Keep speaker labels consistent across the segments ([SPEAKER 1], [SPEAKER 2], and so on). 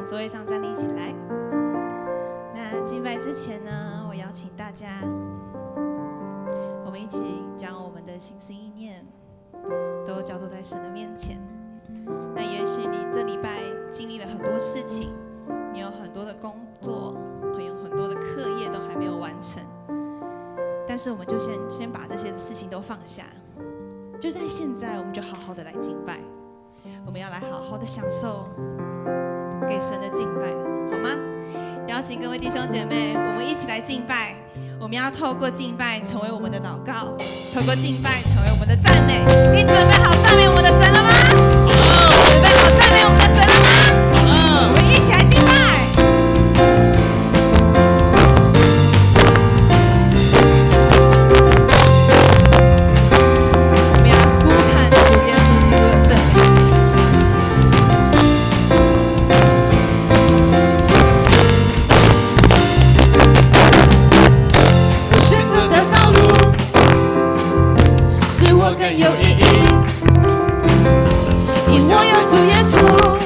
[SPEAKER 1] 从座位上站立起来。那敬拜之前呢，我邀请大家，我们一起将我们的心思意念都交托在神的面前。那也许你这礼拜经历了很多事情，你有很多的工作，有很多的课业都还没有完成，但是我们就先把这些事情都放下，就在现在，我们就好好的来敬拜。我们要来好好的享受给神的敬拜，好吗？邀请各位弟兄姐妹，我们一起来敬拜。我们要透过敬拜成为我们的祷告，透过敬拜成为我们的赞美。你准备好赞美我们的神了吗？准备好赞美我们的神了吗？我们一起来敬拜。我们要呼喊主耶稣基督的圣名。更有意义，因我有主耶稣。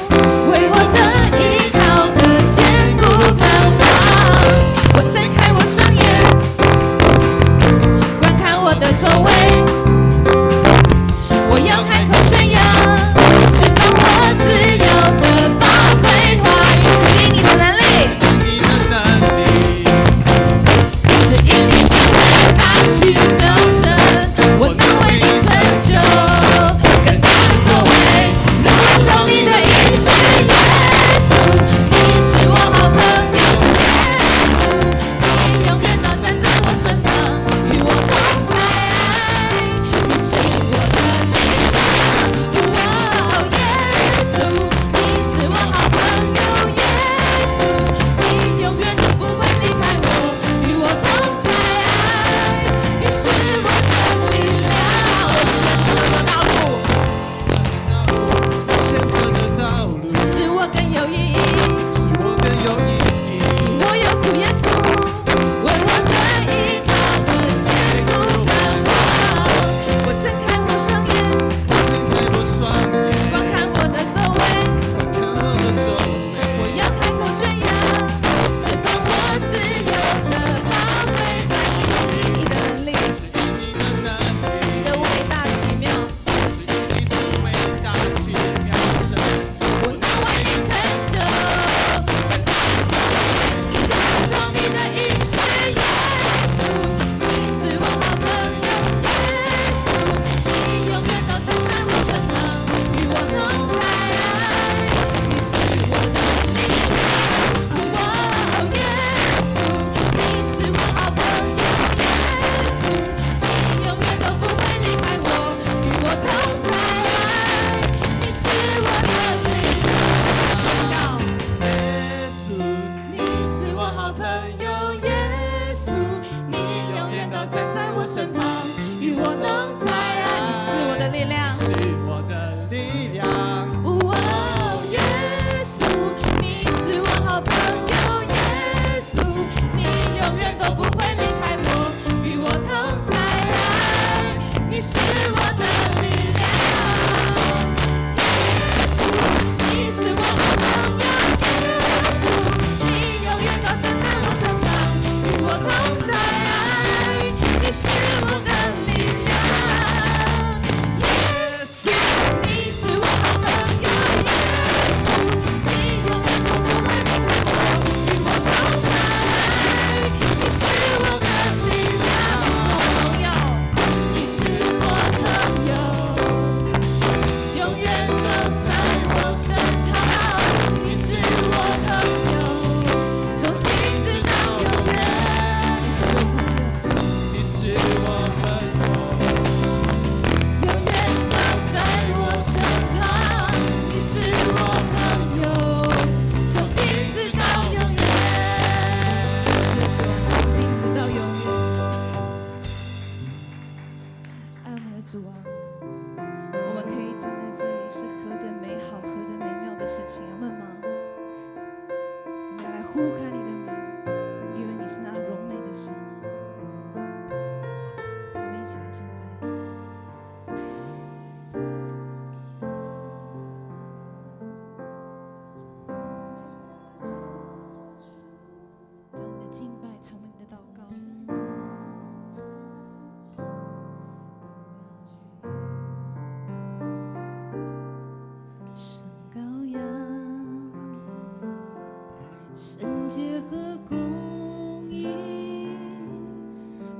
[SPEAKER 1] 圣洁和公义，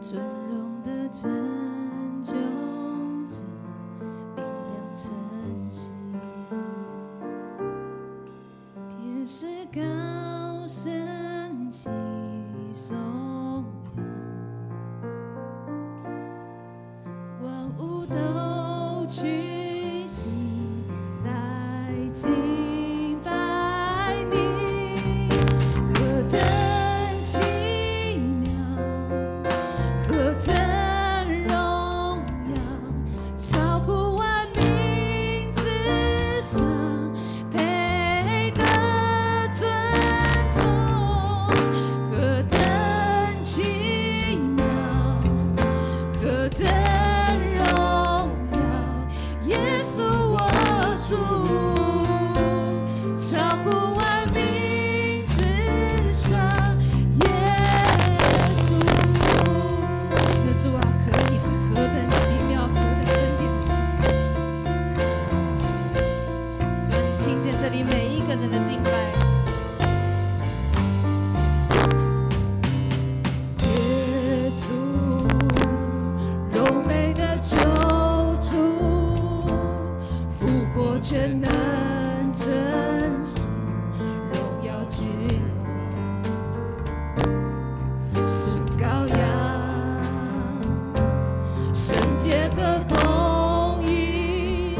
[SPEAKER 1] 尊荣的拯救者，明亮晨曦。天使高声齐颂扬，万物都屈膝来敬拜你，何等奇妙，何等荣耀，超乎万民之上，配得尊崇。何等奇妙，何等荣耀，耶稣我主，超乎万民之上，耶稣。是的，主啊，可你是何等奇妙，何等恩典的神。主啊，你听见这里每一个人的敬拜。耶稣，荣美的救主，复活全能真实，荣耀君王，是羔羊，圣洁和公义，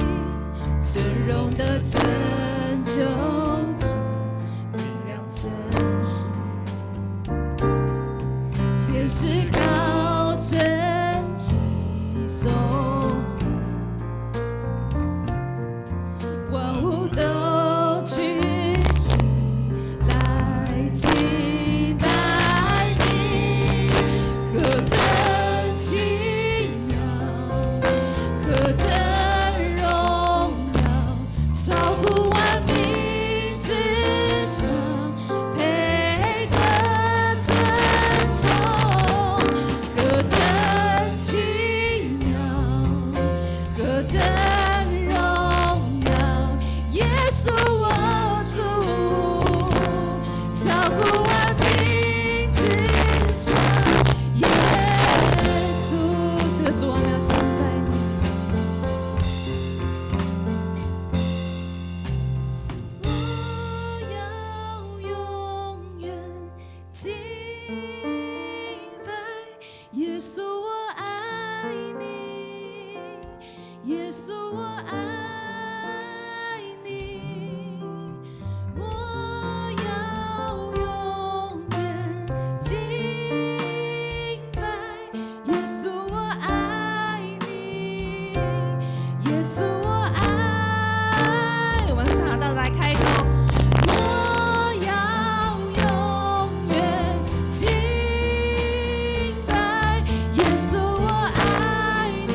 [SPEAKER 1] 尊荣的拯救者，明亮真实。天使高声齐颂扬，万物都屈膝来敬拜你，何等奇妙，何等荣耀，超乎万民之上，配得尊崇。何等奇妙，何等荣耀，耶稣我主，超乎万民之上，耶稣。这个主，我们要敬拜你。我要永远敬拜耶稣，我爱你，耶稣，我爱你。我要永远敬拜耶稣，我爱你，耶稣，我爱。我们大大的来开口。我要永远敬拜耶稣，我爱你，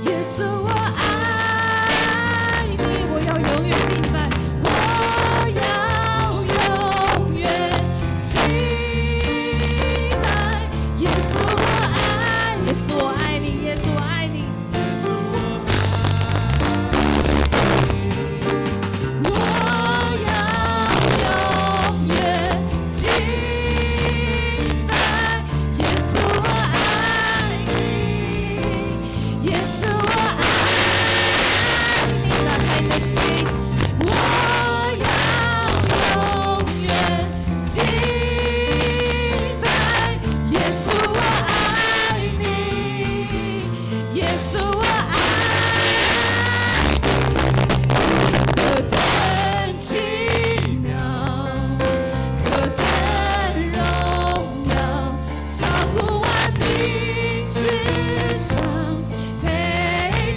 [SPEAKER 1] 耶稣，我爱你。我要永远敬拜，我要永远敬拜耶稣，我爱，耶稣，我爱你，耶稣，我爱你。我要永远敬拜耶稣，我爱你，耶稣，我爱你。打开你的心，我要永远敬拜耶稣，我爱你，耶稣，我爱你。何等奇妙，何等荣耀，超乎万民之上，配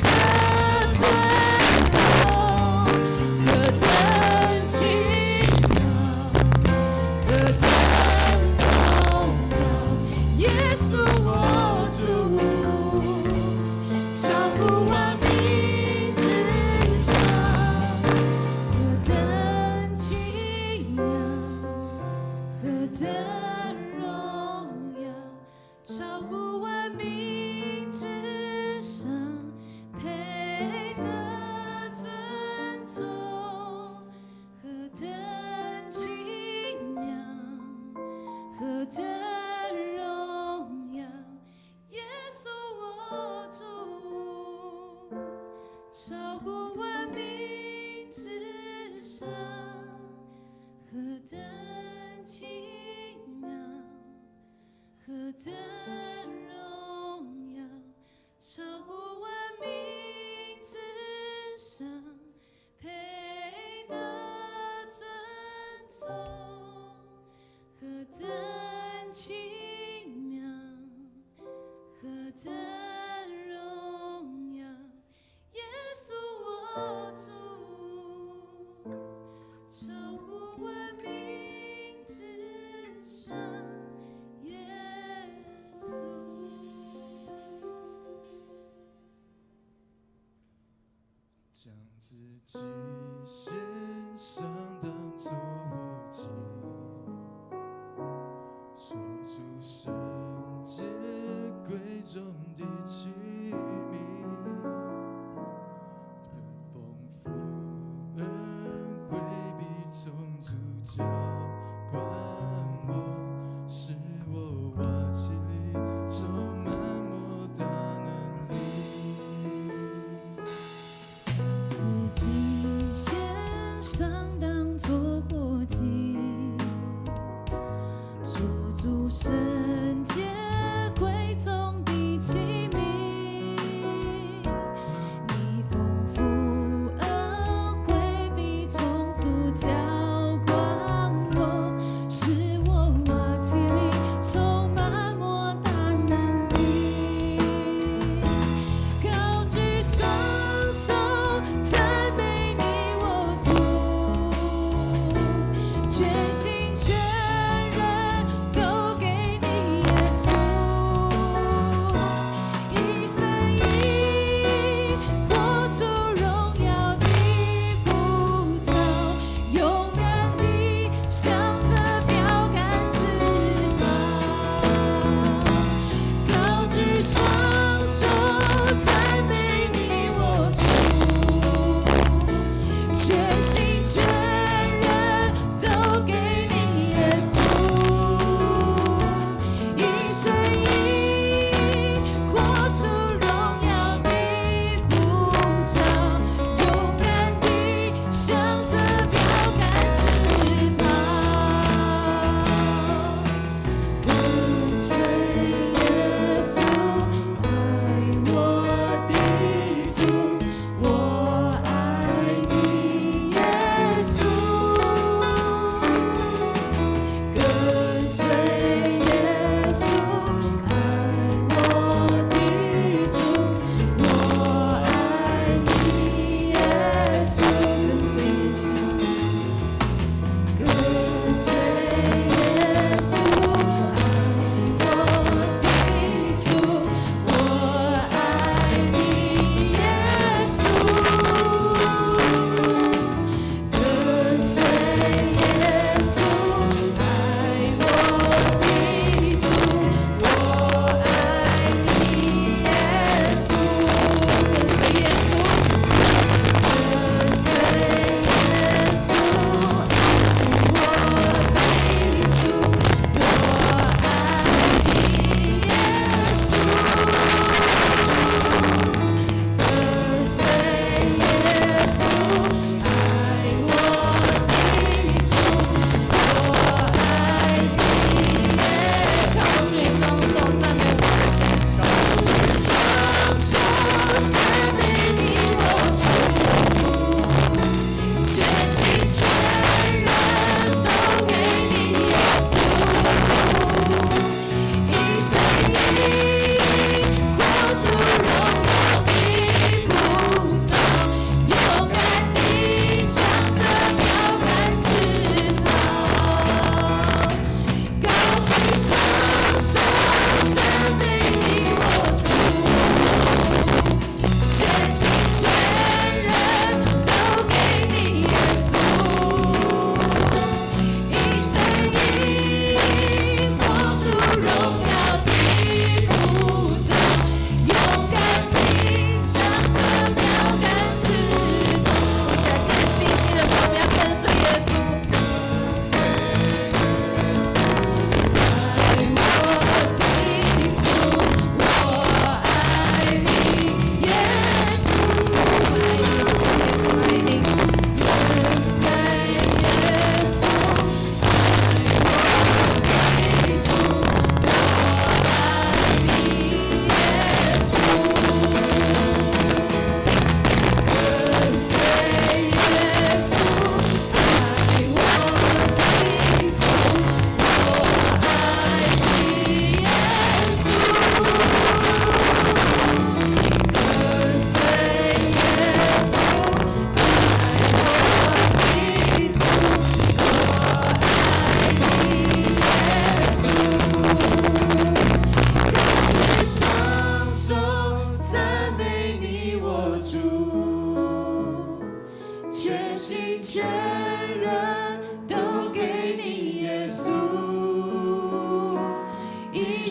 [SPEAKER 1] 得尊崇。何等奇妙，何等荣耀，耶稣我主，超乎万民之上。何等奇妙，何等荣耀，超乎万民之上，配得尊崇。何等奇等奇妙，何等荣耀，超乎万民之上，配得尊崇，何等奇妙，何等荣耀，耶稣我主，超乎万民之上，耶稣。
[SPEAKER 2] 将自己献上当作活祭，做出圣洁贵重的器皿，任丰富恩惠必从主浇灌我，使我瓦器里充满莫大能力。
[SPEAKER 1] 自己献上当作活祭，做主圣洁贵重的器皿，你丰富恩惠必从主浇灌我，使我瓦器里充满莫大能力，高举双手赞美你我主，全心全人都给你耶稣，一生一活出荣耀的呼召，勇敢地向着标杆直跑，高举双手赞美你我主，全心全人都给你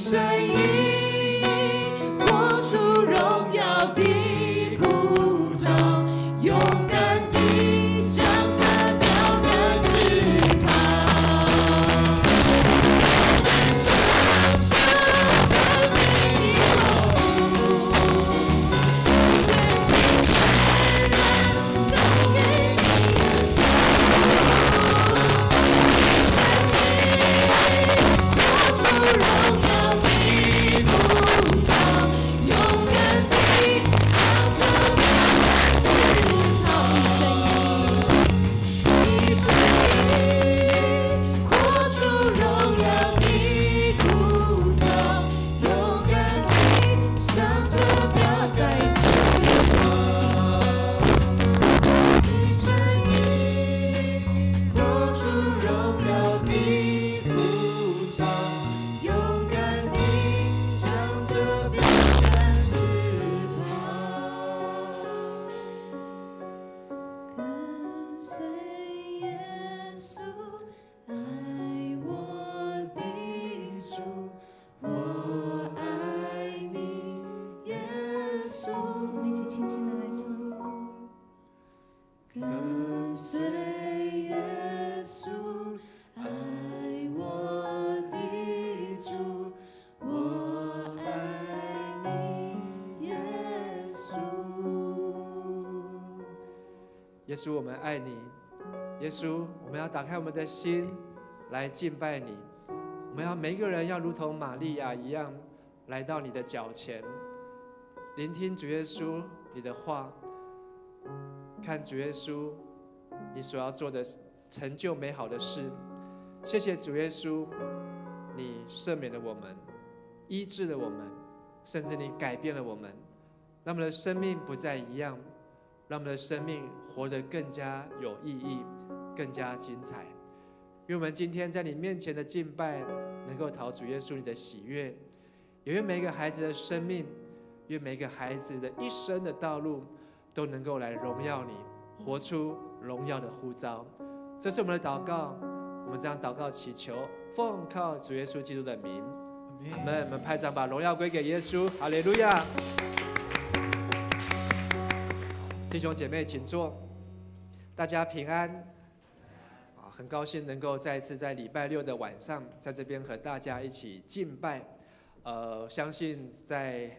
[SPEAKER 1] 声音，活出荣耀的呼召，勇敢地向着标杆直跑。这是生命的路，全心全人都给你耶稣。活出荣耀的呼召，勇敢地向着标杆直跑。一声音，活出荣耀的呼召，勇敢地向着标杆直跑。一声音，活出荣耀的呼召，勇敢地向着标杆直跑。跟随耶稣，爱我的主，我爱你，耶稣。我们一起轻轻地来唱。跟随耶稣，爱我的主，我爱你，耶稣。
[SPEAKER 3] 耶稣，我们爱你。耶稣，我们要打开我们的心来敬拜你。我们要每一个人要如同玛利亚一样，来到你的脚前，聆听主耶稣你的话，看主耶稣你所要做的成就美好的事。谢谢主耶稣，你赦免了我们，医治了我们，甚至你改变了我们，让我们的生命不再一样，让我们的生命活得更加有意义，更加精彩。愿我们今天在你面前的敬拜能够讨主耶稣你的喜悦，也愿每一个孩子的生命，愿每一个孩子的一生的道路都能够来荣耀你，活出荣耀的呼召。这是我们的祷告，我们这样祷告祈求，奉靠主耶稣基督的名，阿们。我们拍掌，把荣耀归给耶稣，哈利路亚。弟兄姐妹，请坐。大家平安。很高兴能够再次在礼拜六的晚上，在这边和大家一起敬拜。相信在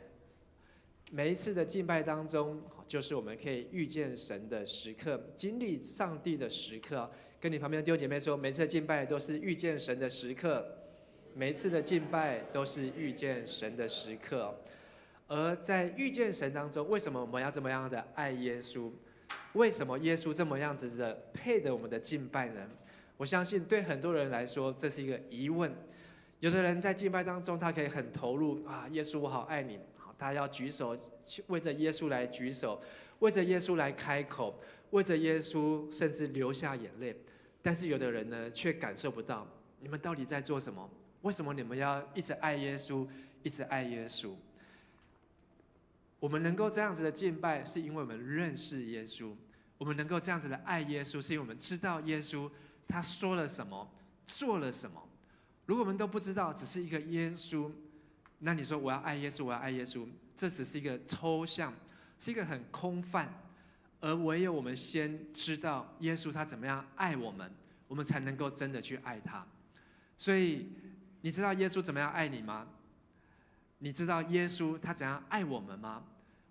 [SPEAKER 3] 每一次的敬拜当中，就是我们可以遇见神的时刻，经历上帝的时刻。跟你旁边的弟兄姐妹说，每次的敬拜都是遇见神的时刻，每一次的敬拜都是遇见神的时刻。而在遇见神当中，为什么我们要这么样的爱耶稣？为什么耶稣这么样子的配得我们的敬拜呢？我相信对很多人来说，这是一个疑问。有的人在敬拜当中，他可以很投入啊，耶稣我好爱你，他要举手，为着耶稣来举手，为着耶稣来开口，为着耶稣甚至流下眼泪。但是有的人呢，却感受不到，你们到底在做什么？为什么你们要一直爱耶稣，一直爱耶稣？我们能够这样子的敬拜，是因为我们认识耶稣；我们能够这样子的爱耶稣，是因为我们知道耶稣他说了什么，做了什么。如果我们都不知道，只是一个耶稣，那你说我要爱耶稣，我要爱耶稣，这只是一个抽象，是一个很空泛。而唯有我们先知道耶稣他怎么样爱我们，我们才能够真的去爱他。所以你知道耶稣怎么样爱你吗？你知道耶稣他怎样爱我们吗？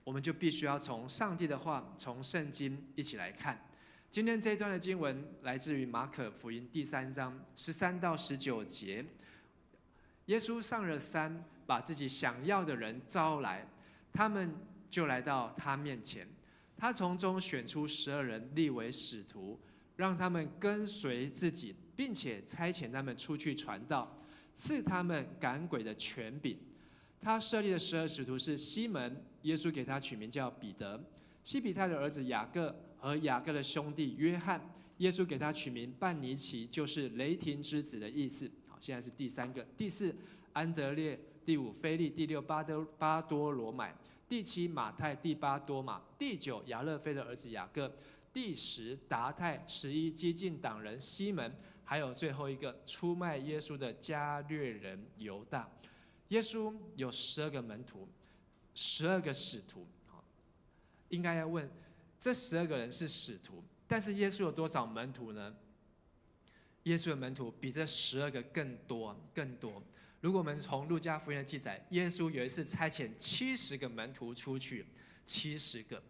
[SPEAKER 3] 我们就必须要从上帝的话，从圣经一起来看。今天这一段的经文来自于马可福音第3章13到19节。耶稣上了山，把自己想要的人招来，他们就来到他面前。他从中选出12人立为使徒，让他们跟随自己，并且差遣他们出去传道，赐他们赶鬼的权柄。他设立的12使徒是西门，耶稣给他取名叫彼得；西比泰的儿子雅各和雅各的兄弟约翰，耶稣给他取名半尼其，就是雷霆之子的意思。好，现在是第3个。第4，安德烈；第5，腓力；第6，巴多罗买；第7，马太；第8，多马；第9，亚勒腓的儿子雅各；第10，达太；11，激进党人西门；还有最后一个出卖耶稣的加略人犹大。耶稣有12个门徒，12个使徒。应该要问，这12个人是使徒，但是耶稣有多少门徒呢？耶稣的门徒比这12个更多。如果我们从路加福音的记载，耶稣有一次差遣70个门徒出去，70个。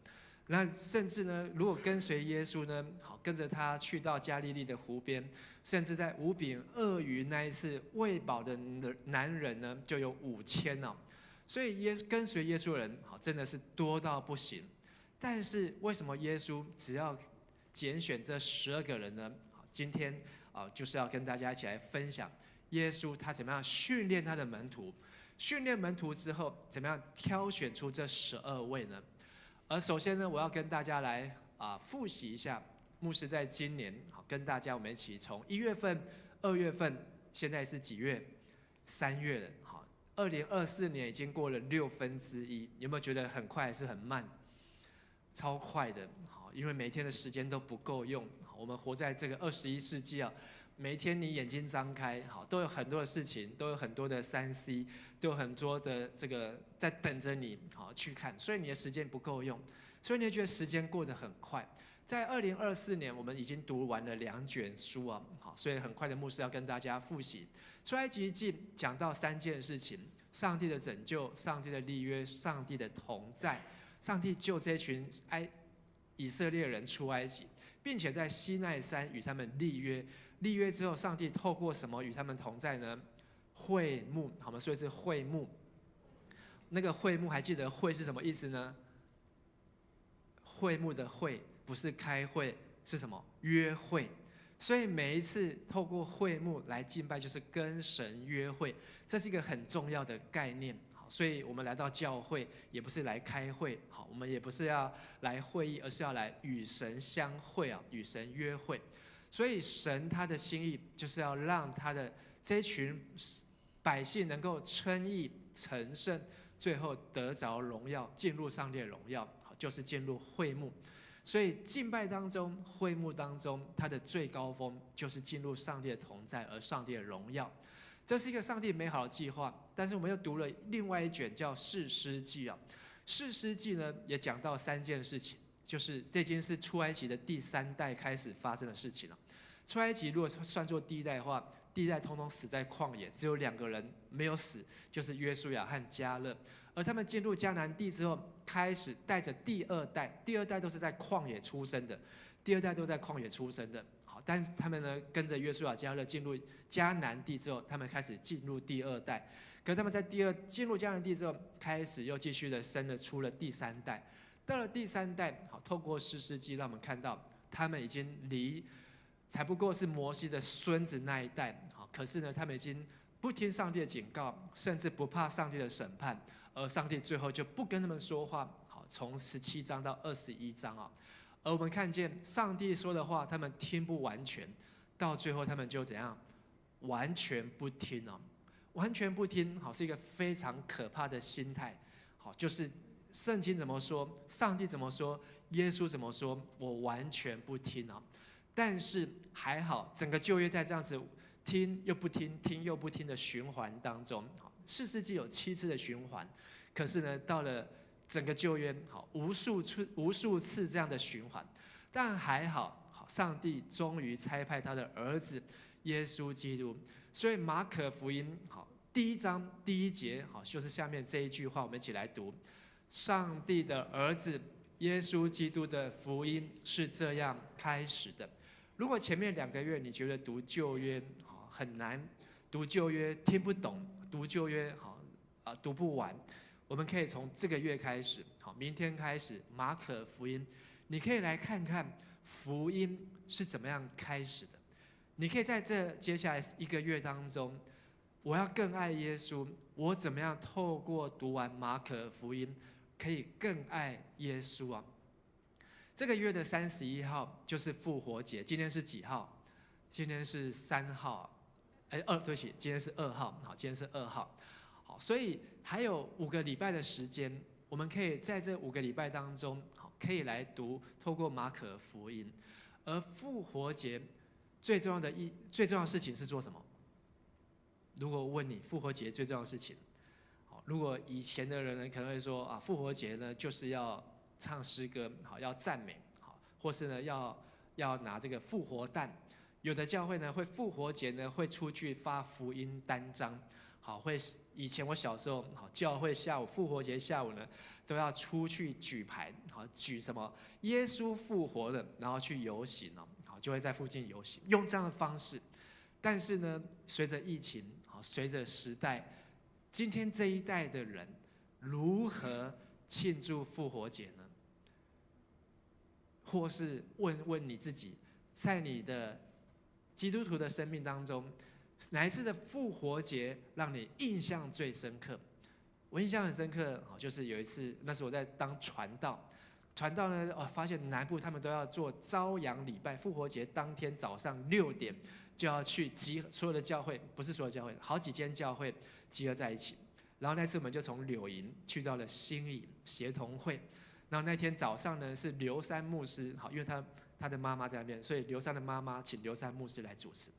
[SPEAKER 3] 那甚至呢，如果跟随耶稣呢，跟着他去到加利利的湖边，甚至在5饼2鱼那一次喂饱的男人呢，就有5000哦。所以跟随耶稣的人，真的是多到不行。但是为什么耶稣只要拣选这12个人呢？今天就是要跟大家一起来分享耶稣他怎么样训练他的门徒，训练门徒之后怎么样挑选出这12位呢？而首先呢，我要跟大家来复习一下，牧师在今年跟大家我们一起从1月份、2月份，现在是几月？3月了。2024年已经过了1/6，有没有觉得很快还是很慢？超快的，因为每天的时间都不够用。我们活在这个21世纪啊，每一天你眼睛张开，都有很多的事情，都有很多的3C， 都有很多的这个在等着你去看，所以你的时间不够用，所以你会觉得时间过得很快。在2024年，我们已经读完了2卷书啊，所以很快的牧师要跟大家复习出埃及记，讲到3件事情：上帝的拯救、上帝的立约、上帝的同在。上帝救这群以色列人出埃及，并且在西奈山与他们立约。立约之后，上帝透过什么与他们同在呢？会幕，好吗？所以是会幕。那个会幕还记得会是什么意思呢？会幕的会不是开会，是什么？约会。所以每一次透过会幕来敬拜，就是跟神约会，这是一个很重要的概念。所以我们来到教会，也不是来开会，我们也不是要来会议，而是要来与神相会啊，与神约会。所以神他的心意就是要让他的这群百姓能够称义成圣，最后得着荣耀，进入上帝的荣耀，就是进入会幕。所以敬拜当中、会幕当中，它的最高峰就是进入上帝的同在，而上帝的荣耀。这是一个上帝美好的计划，但是我们又读了另外一卷叫《士师记》啊，《士师记》呢也讲到3件事情，就是这件是出埃及的第3代开始发生的事情了。出埃及如果算作第1代的话，第1代通通死在旷野，只有2个人没有死，就是约书亚和迦勒。而他们进入迦南地之后，开始带着第2代，第2代都是在旷野出生的，第2代都在旷野出生的。但他们呢，跟着约书亚、迦勒进入迦南地之后，他们开始进入第2代。可是他们在进入迦南地之后，开始又继续的生了出了第3代。到了第3代，透过士师记让我们看到，他们已经才不过是摩西的孙子那一代。可是呢，他们已经不听上帝的警告，甚至不怕上帝的审判，而上帝最后就不跟他们说话。从17章到21章啊。而我们看见上帝说的话，他们听不完全，到最后他们就怎样？完全不听哦，完全不听，是一个非常可怕的心态。就是圣经怎么说，上帝怎么说，耶稣怎么说，我完全不听哦。但是还好，整个旧约在这样子听又不听，听又不听的循环当中，士师记有7次的循环，可是呢，到了整个旧约，无数次这样的循环，但还好，上帝终于差派他的儿子耶稣基督。所以马可福音第1章第1节，就是下面这一句话，我们一起来读：上帝的儿子耶稣基督的福音是这样开始的。如果前面2个月你觉得读旧约很难，读旧约听不懂，读旧约读不完，我们可以从这个月开始，明天开始，马可福音，你可以来看看福音是怎么样开始的。你可以在这接下来1个月当中，我要更爱耶稣，我怎么样透过读完马可福音，可以更爱耶稣啊？这个月的31号就是复活节，今天是几号？今天是3号，对不起，今天是2号，今天是2号。所以还有5个礼拜的时间，我们可以在这5个礼拜当中，可以来透过马可福音。而复活节最重要的事情是做什么？如果问你复活节最重要的事情，如果以前的人呢，可能会说啊，复活节呢就是要唱诗歌，好，要赞美，好，或是呢要拿这个复活蛋。有的教会呢会复活节呢会出去发福音单张，好，以前我小时候，好，教会下午复活节下午呢都要出去举牌，好，举什么耶稣复活了，然后去游行哦，好，就会在附近游行，用这样的方式。但是呢，随着疫情，好，随着时代，今天这一代的人如何庆祝复活节呢？或是问问你自己，在你的基督徒的生命当中，哪一次的复活节让你印象最深刻？我印象很深刻，就是有一次，那是我在当传道呢，发现南部他们都要做朝阳礼拜，复活节当天早上6点就要去集合，所有的教会，不是所有教会，好几间教会集合在一起。然后那次我们就从柳营去到了新营协同会，然后那天早上呢是刘山牧师，好，因为他的妈妈在那边，所以刘山的妈妈请刘山牧师来主持。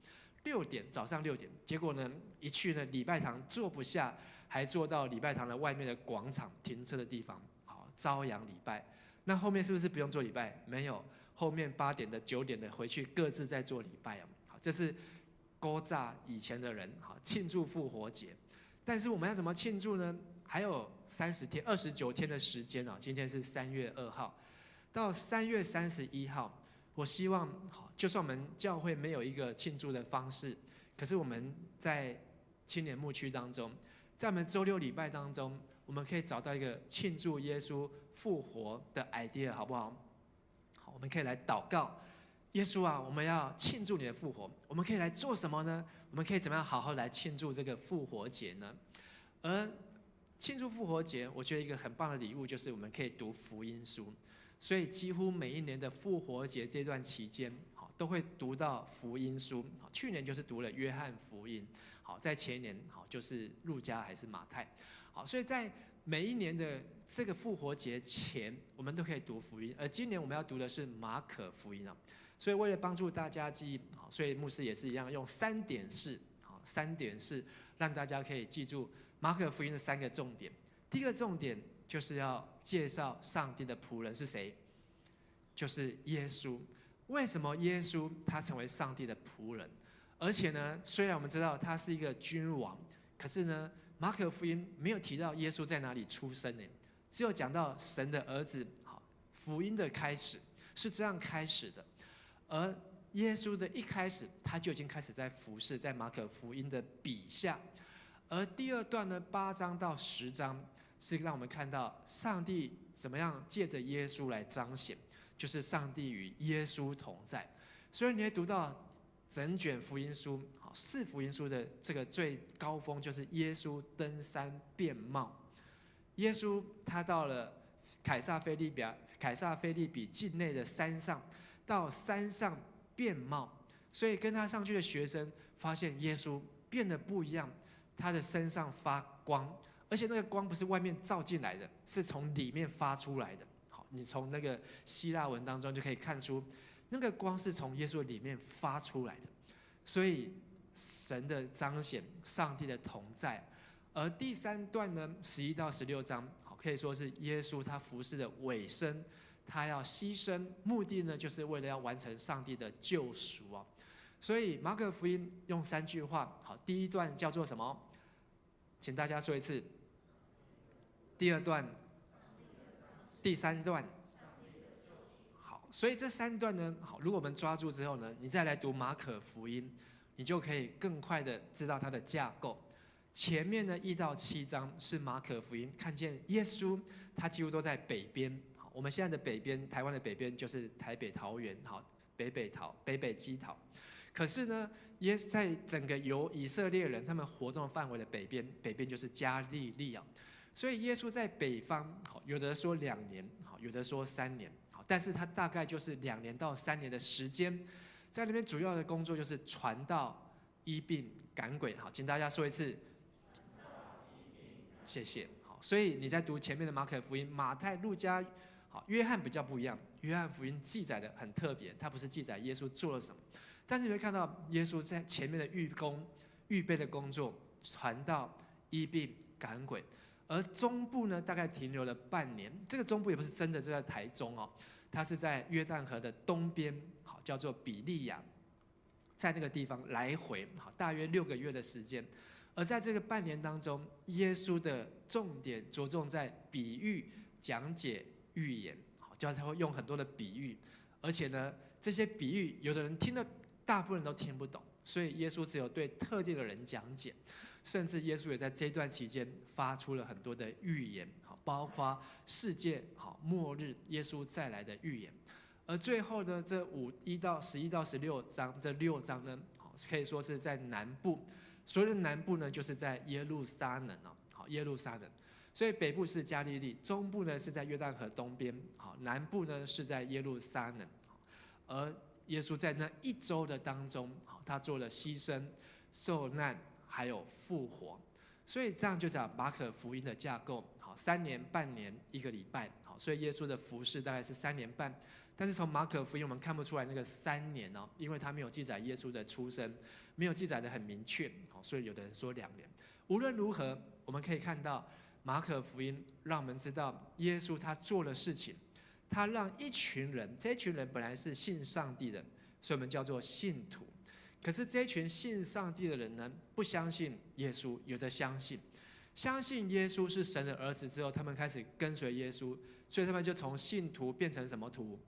[SPEAKER 3] 早上6点，结果呢一去呢礼拜堂坐不下，还坐到礼拜堂的外面的广场停车的地方，好，朝阳礼拜。那后面是不是不用做礼拜？没有，后面8点的9点的回去各自在做礼拜啊。好，这是勾诈以前的人，好，庆祝复活节。但是我们要怎么庆祝呢？还有29天的时间啊，今天是3月2号，到3月31号，我希望，就算我们教会没有一个庆祝的方式，可是我们在青年牧区当中，在我们周6礼拜当中，我们可以找到一个庆祝耶稣复活的 idea， 好不好？好，我们可以来祷告，耶稣啊，我们要庆祝你的复活，我们可以来做什么呢？我们可以怎么样好好来庆祝这个复活节呢？而庆祝复活节，我觉得一个很棒的礼物就是我们可以读福音书，所以几乎每一年的复活节这段期间，都会读到福音书。去年就是读了约翰福音，好，在前一年就是路加还是马太，好，所以在每一年的这个复活节前，我们都可以读福音。而今年我们要读的是马可福音啊，所以为了帮助大家记忆，所以牧师也是一样用3点式，让大家可以记住马可福音的3个重点。第一个重点就是要介绍上帝的仆人是谁，就是耶稣。为什么耶稣他成为上帝的仆人？而且呢，虽然我们知道他是一个君王，可是呢，马可福音没有提到耶稣在哪里出生呢？只有讲到神的儿子。好，福音的开始是这样开始的，而耶稣的一开始他就已经开始在服侍，在马可福音的笔下。而第2段呢，8章到10章是让我们看到上帝怎么样借着耶稣来彰显，就是上帝与耶稣同在。所以你会读到整卷福音书，4福音书的这个最高峰就是耶稣登山变貌。耶稣他到了凯撒腓立比境内的山上，到山上变貌，所以跟他上去的学生发现耶稣变得不一样，他的身上发光，而且那个光不是外面照进来的，是从里面发出来的。好，你从那个希腊文当中就可以看出，那个光是从耶稣里面发出来的。所以神的彰显，上帝的同在。而第3段呢，11到16章，可以说是耶稣他服事的尾声，他要牺牲，目的呢就是为了要完成上帝的救赎啊。所以马可福音用3句话，好，第1段叫做什么？请大家说一次。第2段，第3段。好，所以这3段呢，好，如果我们抓住之后呢，你再来读马可福音，你就可以更快的知道它的架构。前面呢1到7章是马可福音，看见耶稣他几乎都在北边。好，我们现在的北边，台湾的北边就是台北桃园，好，北北基桃。可是呢，在整个由以色列人他们活动范围的北边就是加利利啊。所以耶稣在北方，好，有的说2年，好，有的说3年，好，但是他大概就是2年到3年的时间，在那边主要的工作就是传道、医病、赶鬼。好，请大家说一次。谢谢。好，所以你在读前面的马可福音、马太、路加，好，约翰比较不一样。约翰福音记载的很特别，它不是记载耶稣做了什么，但是你会看到耶稣在前面的预备的工作，传道、医病、赶鬼。而中部呢大概停留了半年。这个中部也不是真的就在台中哦，它是在约旦河的东边，好，叫做比利亚，在那个地方来回，好，大约6个月的时间。而在这个半年当中，耶稣的重点着重在比喻、讲解、预言，好，就他会用很多的比喻，而且呢，这些比喻有的人听了，大部分人都听不懂，所以耶稣只有对特定的人讲解。甚至耶稣也在这段期间发出了很多的预言，好，包括世界好末日、耶稣再来的预言。而最后呢，这1到11到16章，这6章呢，好，可以说是在南部。所谓的南部呢，就是在耶路撒冷哦，好，耶路撒冷。所以北部是加利利，中部呢是在约旦河东边，好，南部呢是在耶路撒冷。而耶稣在那1周的当中，好，他做了牺牲、受难，还有复活。所以这样就讲马可福音的架构，好，3年、半年、1个礼拜，好，所以耶稣的服事大概是3年半。但是从马可福音我们看不出来那个3年哦，因为他没有记载耶稣的出生，没有记载的很明确，所以有的人说2年。无论如何，我们可以看到马可福音让我们知道耶稣他做了事情，他让一群人，这群人本来是信上帝的，所以我们叫做信徒。可是这群信上帝的人呢，不相信耶稣，有的相信。相信耶稣是神的儿子之后，他们开始跟随耶稣，所以他们就从信徒变成什么徒？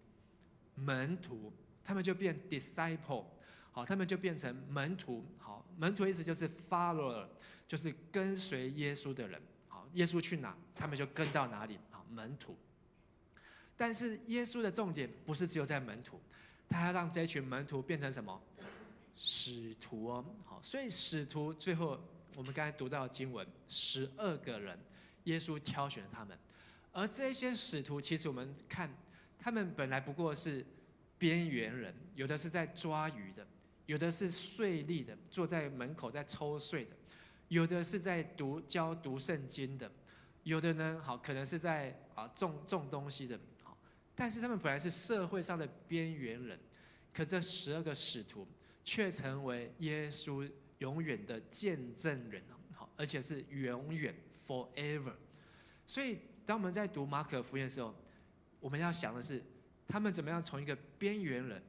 [SPEAKER 3] 门徒，他们就变 disciple， 好，他们就变成门徒。好，门徒的意思就是 follower， 就是跟随耶稣的人。好，耶稣去哪，他们就跟到哪里。好，门徒。但是耶稣的重点不是只有在门徒，他要让这群门徒变成什么？使徒哦。好，所以使徒最后我们刚才读到的经文，12个人，耶稣挑选他们。而这些使徒，其实我们看，他们本来不过是边缘人，有的是在抓鱼的，有的是税吏的，坐在门口在抽税的，有的是在教读圣经的，有的呢，好，可能是在种东西的，好，但是他们本来是社会上的边缘人，可这12个使徒却成为耶稣永远的见证人，好，而且是永远 forever。所以当我们在读马可福音的时候，我们要想的是，他们怎么样从一个边缘人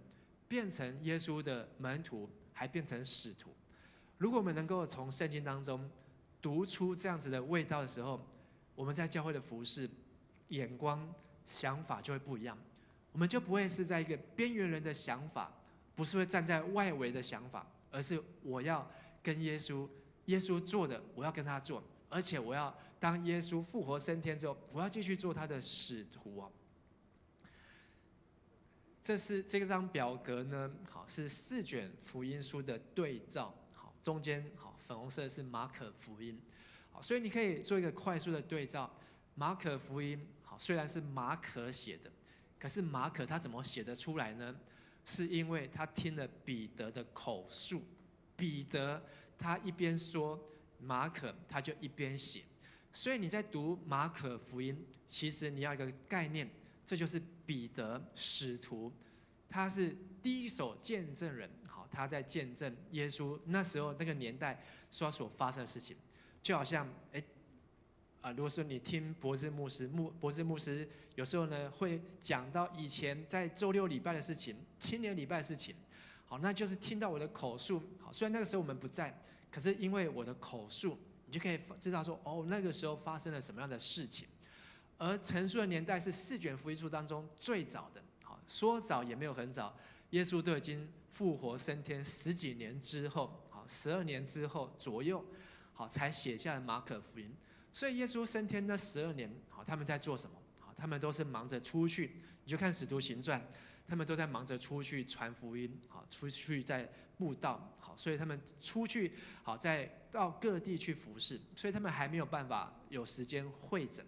[SPEAKER 3] 变成耶稣的门徒，还变成使徒。如果我们能够从圣经当中读出这样子的味道的时候，我们在教会的服事眼光想法就会不一样。我们就不会是在一个边缘人的想法，不是会站在外围的想法，而是我要跟耶稣做的，我要跟他做，而且我要当耶稣复活升天之后，我要继续做他的使徒哦。这张表格呢，好，是4卷福音书的对照，好，中间好粉红色是马可福音，好，所以你可以做一个快速的对照。马可福音好，虽然是马可写的，可是马可他怎么写得出来呢？是因为他听了彼得的口述，彼得他一边说，马可他就一边写，所以你在读马可福音，其实你要一个概念。这就是彼得使徒，他是第一手见证人，好，他在见证耶稣那时候那个年代所发生的事情，就好像如果说你听博士牧师有时候呢会讲到以前在周6礼拜的事情、青年礼拜的事情，好，那就是听到我的口述，好，虽然那个时候我们不在，可是因为我的口述，你就可以知道说，哦，那个时候发生了什么样的事情。而陈述的年代是4卷福音书当中最早的，好，说早也没有很早，耶稣都已经复活升天10几年之后，好，12年之后左右，好，才写下了马可福音。所以耶稣升天那12年，好，他们在做什么？好，他们都是忙着出去，你就看使徒行传，他们都在忙着出去传福音，好，出去在布道，好，所以他们出去，好，到各地去服侍，所以他们还没有办法有时间会诊。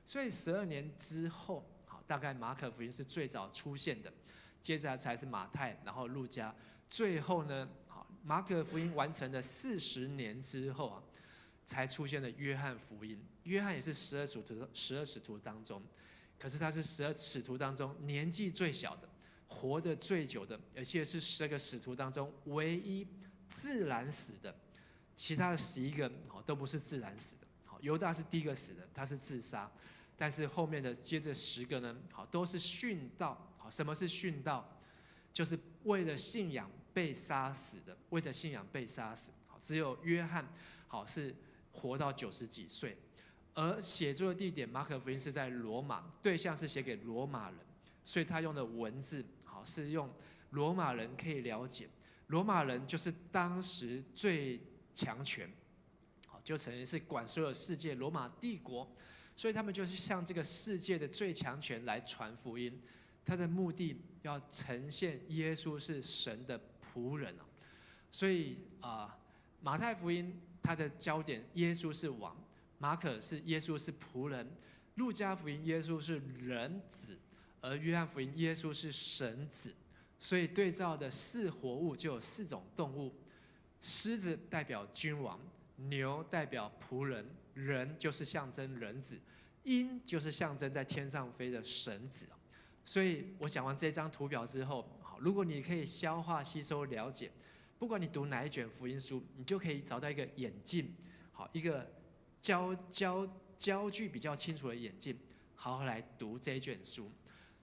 [SPEAKER 3] 所以12年之后，好，大概马可福音是最早出现的，接着才是马太，然后路加，最后呢，好，马可福音完成了40年之后啊，才出现了约翰福音。约翰也是12使徒当中，可是他是12使徒当中年纪最小的，活得最久的，而且是12个使徒当中唯一自然死的，其他的11个都不是自然死的。犹大是第一个死的，他是自杀，但是后面的接着10个呢，好，都是殉道。好，什么是殉道？就是为了信仰被杀死的，为了信仰被杀死。好，只有约翰好是活到90几岁，而写作的地点马可福音是在罗马，对象是写给罗马人，所以他用的文字好是用罗马人可以了解。罗马人就是当时最强权，好，就等于是管所有世界罗马帝国，所以他们就是向这个世界的最强权来传福音。他的目的要呈现耶稣是神的仆人。所以马太福音它的焦点耶稣是王，马可是耶稣是仆人，路加福音耶稣是人子，而约翰福音耶稣是神子。所以对照的4活物就有4种动物，狮子代表君王，牛代表仆人，人就是象征人子，鹰就是象征在天上飞的神子。所以我讲完这张图表之后，好，如果你可以消化吸收了解，不管你读哪一卷福音书，你就可以找到一个眼镜，好，一个焦距比较清楚的眼镜，好好来读这一卷书。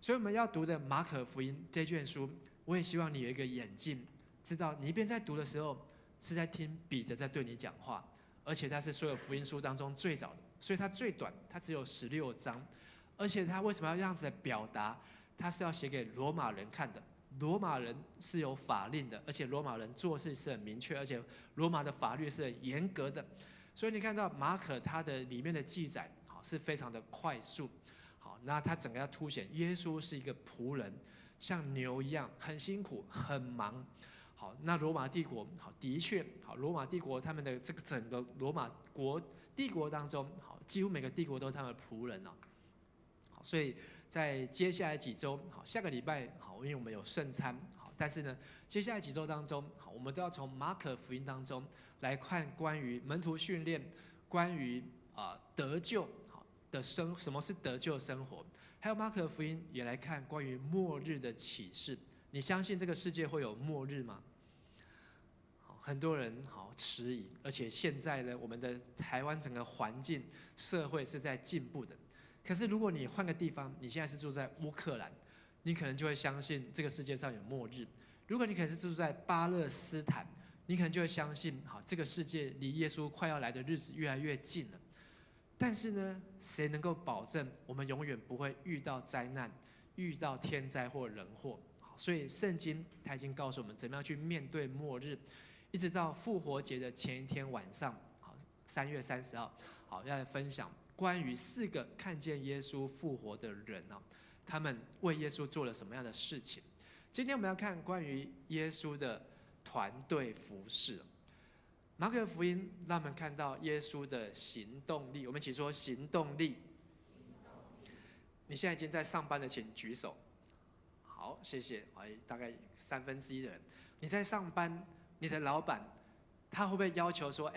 [SPEAKER 3] 所以我们要读的马可福音这卷书，我也希望你有一个眼镜，知道你一边在读的时候是在听彼得在对你讲话，而且他是所有福音书当中最早的，所以他最短，他只有16章。而且他为什么要这样子表达？他是要写给罗马人看的。罗马人是有法令的，而且罗马人做事是很明确，而且罗马的法律是很严格的。所以你看到马可他的里面的记载，好，是非常的快速。好，那他整个要凸显耶稣是一个仆人，像牛一样很辛苦很忙。好，那罗马帝国好，的确好，罗马帝国他们的这个整个罗马帝国当中，好，几乎每个帝国都是他们的仆人。所以在接下来几周，好，下个礼拜好，因为我们有圣餐，好，但是呢，接下来几周当中，好，我们都要从马可福音当中来看关于门徒训练，关于得救好的什么是得救生活，还有马可福音也来看关于末日的启示。你相信这个世界会有末日吗？好，很多人好迟疑，而且现在呢，我们的台湾整个环境社会是在进步的。可是，如果你换个地方，你现在是住在乌克兰，你可能就会相信这个世界上有末日；如果你可能是住在巴勒斯坦，你可能就会相信，好，这个世界离耶稣快要来的日子越来越近了。但是呢，谁能够保证我们永远不会遇到灾难、遇到天灾或人祸？所以，圣经它已经告诉我们怎么样去面对末日，一直到复活节的前一天晚上，好，3月30号，好，要来分享关于4个看见耶稣复活的人，他们为耶稣做了什么样的事情？今天我们要看关于耶稣的团队服事。马可福音让我们看到耶稣的行动力，我们一起说行动力。你现在已经在上班的，请举手。好，谢谢。大概1/3的人，你在上班，你的老板他会不会要求说，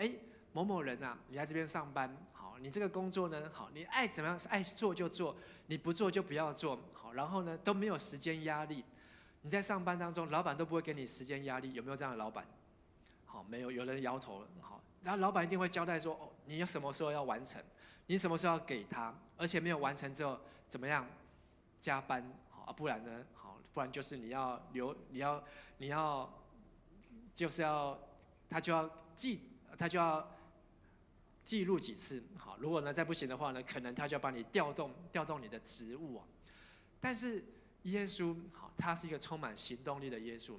[SPEAKER 3] 某某人啊，你来这边上班？你这个工作呢，好，你爱怎么样，爱做就做，你不做就不要做，好，然后呢都没有时间压力。你在上班当中，老板都不会给你时间压力，有没有这样的老板？好，没有，有人摇头了，好，然后老板一定会交代说，你什么时候要完成，你什么时候要给他，而且没有完成之后怎么样加班，好，不然呢，好，不然就是你要就是要他就要记录几次，好，如果呢再不行的话呢，可能他就要帮你调动你的职务。但是耶稣好，他是一个充满行动力的耶稣。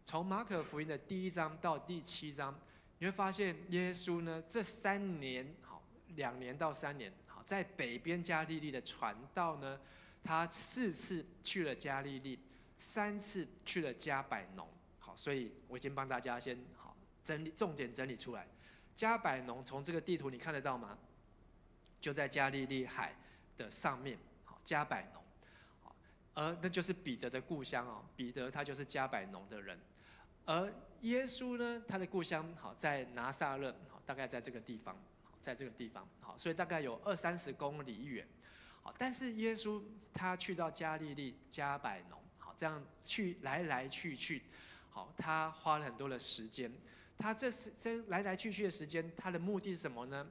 [SPEAKER 3] 从马可福音的第1章到第7章，你会发现耶稣呢这3年，好，2年到3年，好，在北边加利利的传道呢，他4次去了加利利，3次去了加百农。好，所以我已经帮大家先好重点整理出来。加百农从这个地图你看得到吗？就在加利利海的上面，好，加百农，而那就是彼得的故乡哦。彼得他就是加百农的人，而耶稣呢，他的故乡好在拿撒勒，好，大概在这个地方，在这个地方，好，所以大概有20-30公里远，好，但是耶稣他去到加利利加百农，好，这样来去，好，他花了很多的时间。他这来去的时间，他的目的是什么呢？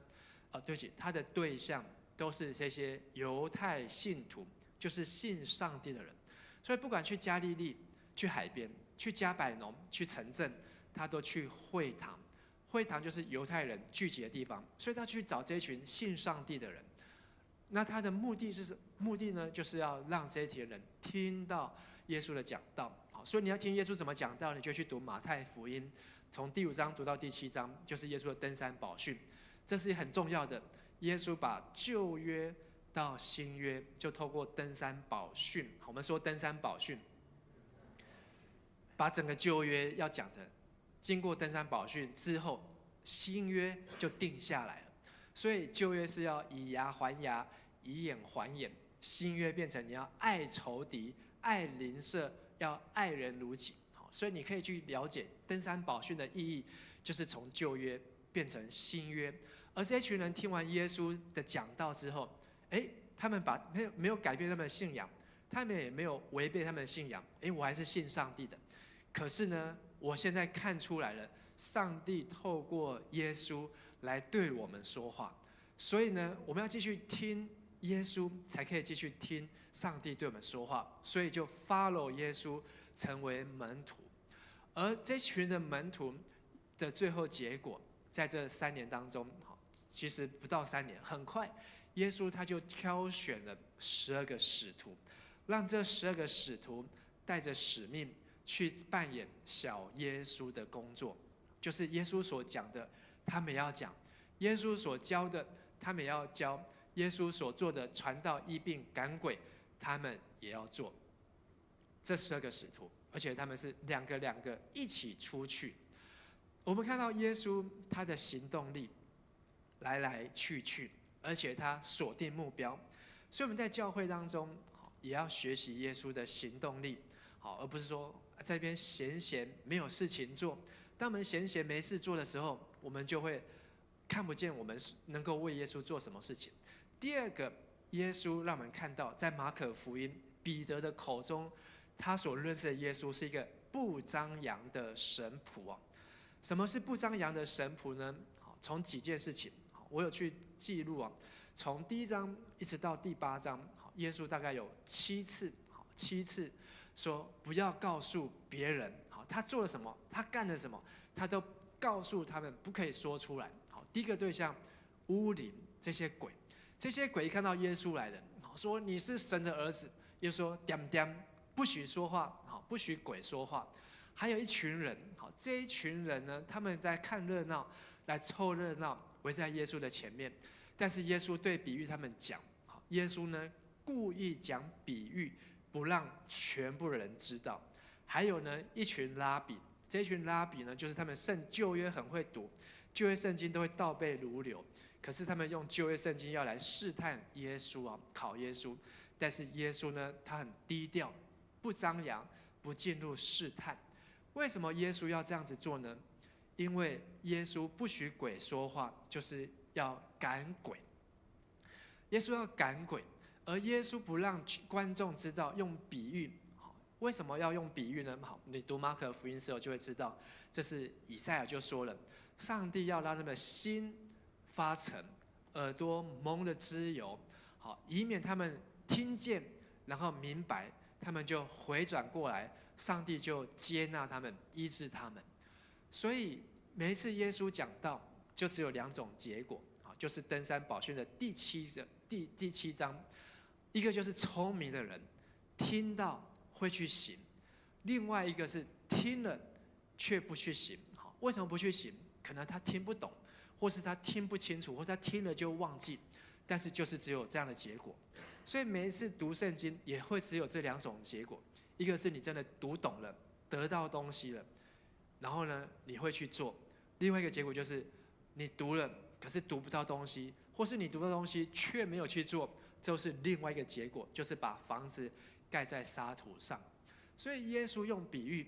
[SPEAKER 3] 对不起，他的对象都是这些犹太信徒，就是信上帝的人。所以不管去加利利、去海边、去加百农、去城镇，他都去会堂。会堂就是犹太人聚集的地方，所以他去找这群信上帝的人。那他的目的呢，就是要让这群人听到耶稣的讲道。好，所以你要听耶稣怎么讲道，你就去读马太福音，从第5章读到第7章，就是耶稣的登山宝训。这是很重要的。耶稣把旧约到新约，就透过登山宝训。我们说登山宝训，把整个旧约要讲的，经过登山宝训之后，新约就定下来了。所以旧约是要以牙还牙，以眼还眼；新约变成你要爱仇敌，爱邻舍，要爱人如己。所以你可以去了解登山宝训的意义，就是从旧约变成新约。而这群人听完耶稣的讲道之后，他们没有改变他们的信仰，他们也没有违背他们的信仰。我还是信上帝的。可是呢，我现在看出来了，上帝透过耶稣来对我们说话。所以呢，我们要继续听耶稣，才可以继续听上帝对我们说话。所以就 follow 耶稣，成为门徒。而这群的门徒的最后结果，在这3年当中，其实不到3年，很快，耶稣他就挑选了12个使徒，让这12个使徒带着使命去扮演小耶稣的工作，就是耶稣所讲的，他们要讲；耶稣所教的，他们也要教；耶稣所做的传道、医病、赶鬼，他们也要做。这12个使徒，而且他们是两个一起出去。我们看到耶稣他的行动力来来去去，而且他锁定目标。所以我们在教会当中也要学习耶稣的行动力，而不是说在这边闲没有事情做。当我们闲没事做的时候，我们就会看不见我们能够为耶稣做什么事情。第二个，耶稣让我们看到，在马可福音彼得的口中，他所认识的耶稣是一个不张扬的神仆。什么是不张扬的神仆呢？从几件事情，我有去记录从第1章一直到第8章，耶稣大概有7次说不要告诉别人，他做了什么，他干了什么，他都告诉他们不可以说出来。第一个对象，污灵这些鬼，一看到耶稣来了，说你是神的儿子，耶稣说点点，不许说话，不许鬼说话。还有一群人，这一群人呢，他们在看热闹，来凑热闹，围在耶稣的前面。但是耶稣对比喻他们讲，耶稣呢故意讲比喻，不让全部人知道。还有呢，一群拉比，这一群拉比呢，就是他们旧约很会读，旧约圣经都会倒背如流。可是他们用旧约圣经要来试探耶稣考耶稣。但是耶稣呢，他很低调，不张扬，不进入试探。为什么耶稣要这样子做呢？因为耶稣不许鬼说话，就是要赶鬼。耶稣要赶鬼，而耶稣不让观众知道，用比喻。为什么要用比喻呢？你读马可福音的时候就会知道，这是以赛亚就说了，上帝要让他们心发沉，耳朵蒙了脂油，以免他们听见，然后明白，他们就回转过来，上帝就接纳他们，医治他们。所以每一次耶稣讲道，就只有2种结果，就是登山宝训的第7章，一个就是聪明的人听到会去行，另外一个是听了却不去行。为什么不去行？可能他听不懂，或是他听不清楚，或是他听了就忘记，但是就是只有这样的结果。所以每一次读圣经也会只有这2种结果，一个是你真的读懂了，得到东西了，然后呢你会去做；另外一个结果就是你读了，可是读不到东西，或是你读到东西却没有去做，就是另外一个结果，就是把房子盖在沙土上。所以耶稣用比喻，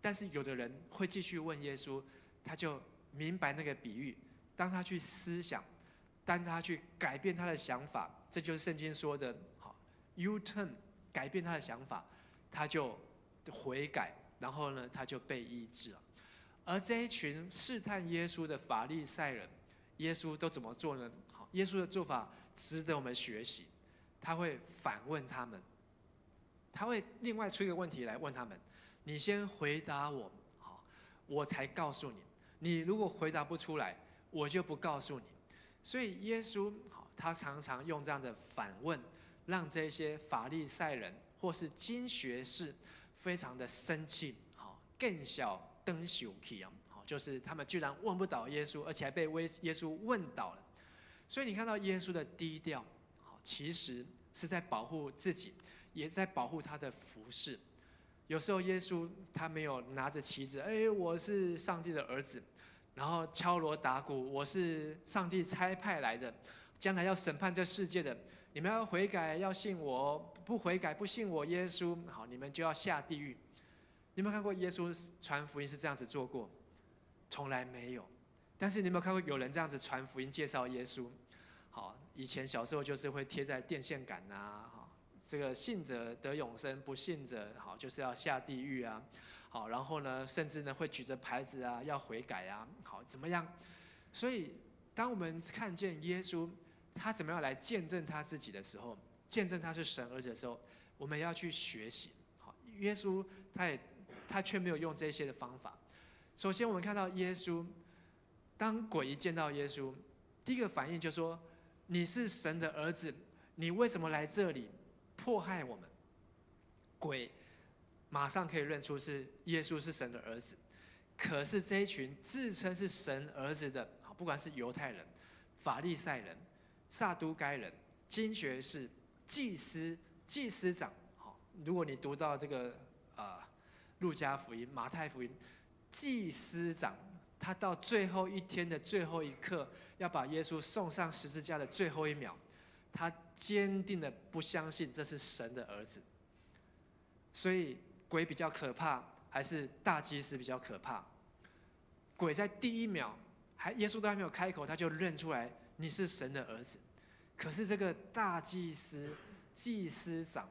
[SPEAKER 3] 但是有的人会继续问耶稣，他就明白那个比喻，当他去思想，当他去改变他的想法，这就是圣经说的 U-turn， 改变他的想法，他就悔改，然后呢他就被医治了。而这一群试探耶稣的法利赛人，耶稣都怎么做呢？好，耶稣的做法值得我们学习。他会反问他们，他会另外出一个问题来问他们：你先回答我，好，我才告诉你。你如果回答不出来，我就不告诉你。所以耶稣好，他常常用这样的反问，让这些法利赛人或是经学士非常的生气，好，更小登羞气啊，好，就是他们居然问不倒耶稣，而且还被耶稣问倒了。所以你看到耶稣的低调，好，其实是在保护自己，也在保护他的服事。有时候耶稣他没有拿着旗子，我是上帝的儿子，然后敲锣打鼓，我是上帝差派来的，将来要审判这世界的，你们要悔改，要信我，不悔改不信我耶稣，好，你们就要下地狱。你有没有看过耶稣传福音是这样子做过？从来没有。但是你有没有看过有人这样子传福音介绍耶稣？好，以前小时候就是会贴在电线杆啊，这个信者得永生，不信者好就是要下地狱啊。好，然后呢，甚至呢会举着牌子啊，要悔改啊，好怎么样？所以当我们看见耶稣他怎么样来见证他自己的时候，见证他是神儿子的时候，我们也要去学习。好，耶稣他却没有用这些的方法。首先，我们看到耶稣，当鬼一见到耶稣，第一个反应就说：“你是神的儿子，你为什么来这里迫害我们？”鬼马上可以认出是耶稣是神的儿子。可是这一群自称是神儿子的，不管是犹太人、法利赛人、撒都该人、经学士、祭司长，好，如果你读到这个路加福音、马太福音，祭司长他到最后一天的最后一刻，要把耶稣送上十字架的最后一秒，他坚定的不相信这是神的儿子。所以鬼比较可怕，还是大祭司比较可怕？鬼在第一秒，耶稣都还没有开口，他就认出来你是神的儿子。可是这个大祭司长，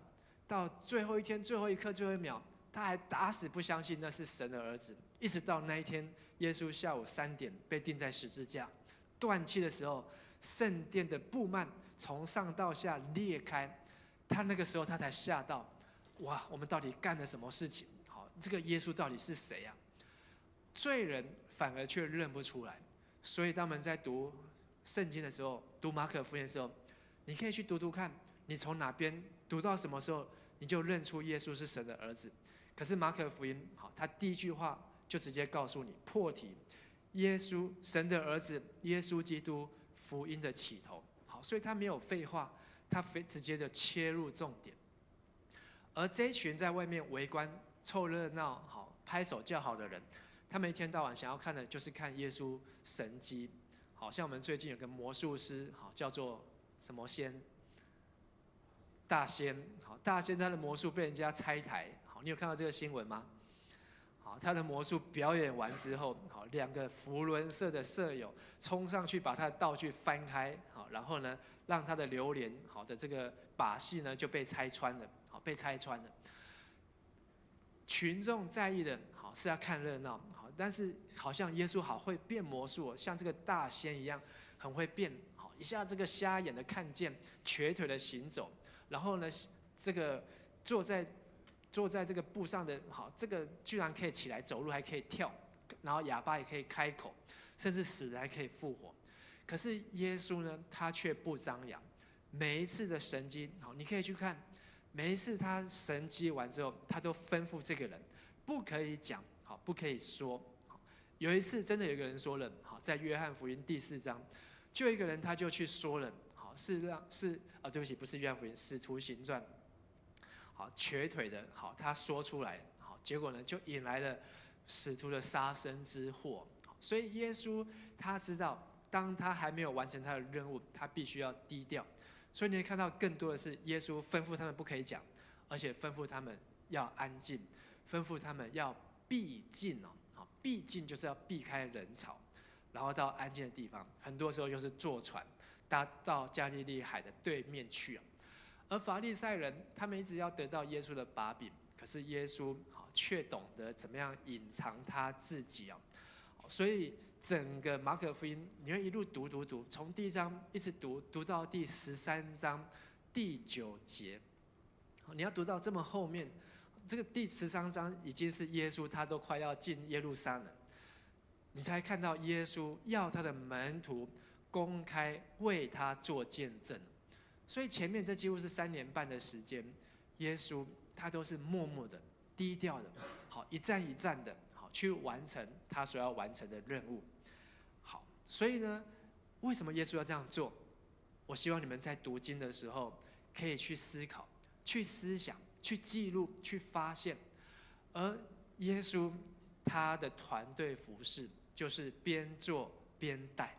[SPEAKER 3] 到最后一天、最后一刻、最后一秒，他还打死不相信那是神的儿子。一直到那一天，耶稣下午3点被钉在十字架，断气的时候，圣殿的布幔从上到下裂开，他那个时候他才吓到。哇，我们到底干了什么事情？好，这个耶稣到底是谁啊？罪人反而却认不出来。所以当我们在读圣经的时候，读马可福音的时候，你可以去读读看，你从哪边读到什么时候，你就认出耶稣是神的儿子。可是马可福音，好，他第一句话就直接告诉你破题：耶稣，神的儿子，耶稣基督，福音的起头。好，所以他没有废话，他直接的切入重点。而这一群在外面围观、凑热闹、好拍手叫好的人，他们一天到晚想要看的就是看耶稣神迹。好像我们最近有个魔术师，好叫做什么仙？大仙。好，大仙他的魔术被人家拆台。好，你有看到这个新闻吗？好，他的魔术表演完之后，好，2个福伦社的舍友冲上去把他的道具翻开，好，然后呢，让他的榴莲好的这个把戏呢就被拆穿了。被拆穿了。群众在意的好是要看热闹，好，但是好像耶稣好会变魔术，像这个大仙一样很会变，好，一下这个瞎眼的看见，瘸腿的行走，然后呢，这个坐在这个布上的，好，这个居然可以起来走路，还可以跳，然后哑巴也可以开口，甚至死人还可以复活。可是耶稣呢，他却不张扬。每一次的神迹，好，你可以去看。每一次他神迹完之后，他都吩咐这个人不可以讲，好，不可以说。有一次真的有一个人说了，好，在约翰福音第4章，就一个人他就去说了，好，对不起，不是约翰福音，使徒行传，好，瘸腿的，好，他说出来，好，结果呢就引来了使徒的杀身之祸。所以耶稣他知道，当他还没有完成他的任务，他必须要低调。所以你会看到更多的是耶稣吩咐他们不可以讲，而且吩咐他们要安静，吩咐他们要避静哦，好，避静就是要避开人潮，然后到安静的地方。很多时候就是坐船，搭到加利利海的对面去啊。而法利赛人他们一直要得到耶稣的把柄，可是耶稣好却懂得怎么样隐藏他自己啊。所以整个马可福音你会一路读，从第1章一直读到第13章第9节，你要读到这么后面，这个第13章已经是耶稣他都快要进耶路撒冷，你才看到耶稣要他的门徒公开为他做见证。所以前面这几乎是3年半的时间，耶稣他都是默默的、低调的，好一站一站的，好去完成他所要完成的任务。好，所以呢，为什么耶稣要这样做？我希望你们在读经的时候可以去思考、去思想、去记录、去发现。而耶稣他的团队服事就是边做边带，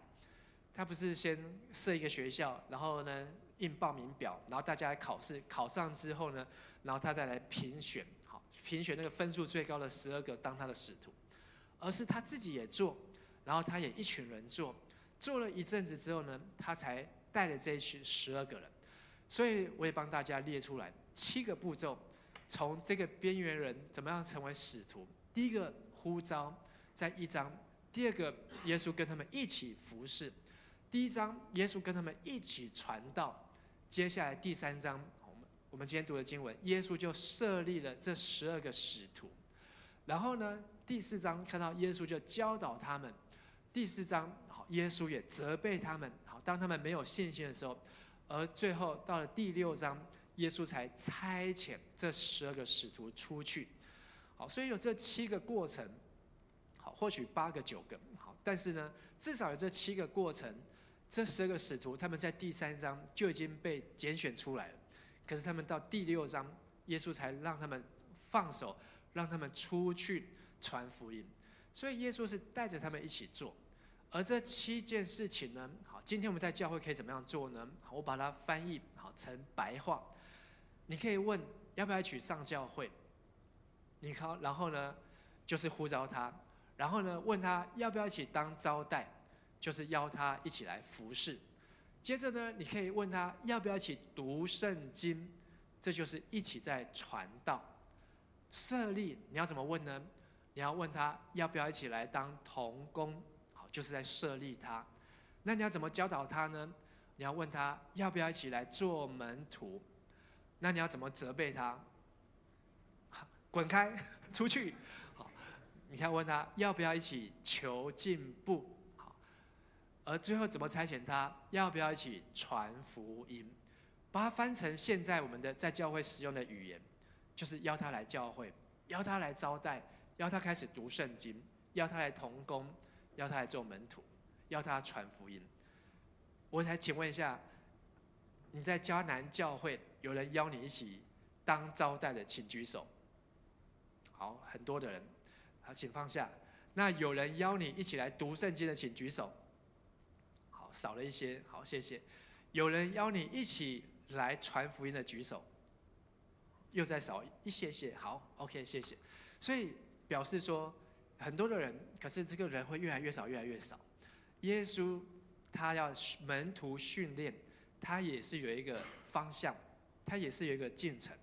[SPEAKER 3] 他不是先设一个学校，然后呢印报名表，然后大家来考试，考上之后呢，然后他再来评选，好，评选那个分数最高的12个当他的使徒，而是他自己也做，然后他也一群人做，做了一阵子之后呢，他才带了这一群12个人。所以我也帮大家列出来7个步骤，从这个边缘人怎么样成为使徒。第一个呼召，在1章；第二个，耶稣跟他们一起服侍；第1章，耶稣跟他们一起传道。接下来第3章，我们今天读的经文，耶稣就设立了这12个使徒。然后呢，第4章看到耶稣就教导他们，第4章，耶稣也责备他们，当他们没有信心的时候，而最后到了第6章，耶稣才差遣这12个使徒出去。好，所以有这7个过程，好，或许8个9个，好，但是呢，至少有这7个过程，这12个使徒他们在第3章就已经被拣选出来了。可是他们到第6章，耶稣才让他们放手，让他们出去传福音。所以耶稣是带着他们一起做。而这7件事情呢，好，今天我们在教会可以怎么样做呢？好，我把它翻译好成白话。你可以问要不要一起上教会，然后呢就是呼召他，然后呢问他要不要一起当招待，就是邀他一起来服侍。接着呢，你可以问他要不要一起读圣经，这就是一起在传道。设立你要怎么问呢？你要问他要不要一起来当同工，好，就是在设立他。那你要怎么教导他呢？你要问他要不要一起来做门徒。那你要怎么责备他？滚开，出去。好，你看问他要不要一起求进步。好，而最后怎么差遣他？要不要一起传福音？把它翻成现在我们的在教会使用的语言，就是邀他来教会，邀他来招待，邀他开始读圣经，邀他来同工，邀他来做门徒，邀他传福音。我才请问一下，你在迦南教会有人邀你一起当招待的，请举手。好，很多的人，好，请放下。那有人邀你一起来读圣经的，请举手。好，少了一些，好，谢谢。有人邀你一起来传福音的，举手。又再少一些些，好 ，OK， 谢谢。所以表示说，很多的人，可是这个人会越来越少，越来越少。耶稣他要门徒训练，他也是有一个方向，他也是有一个进程。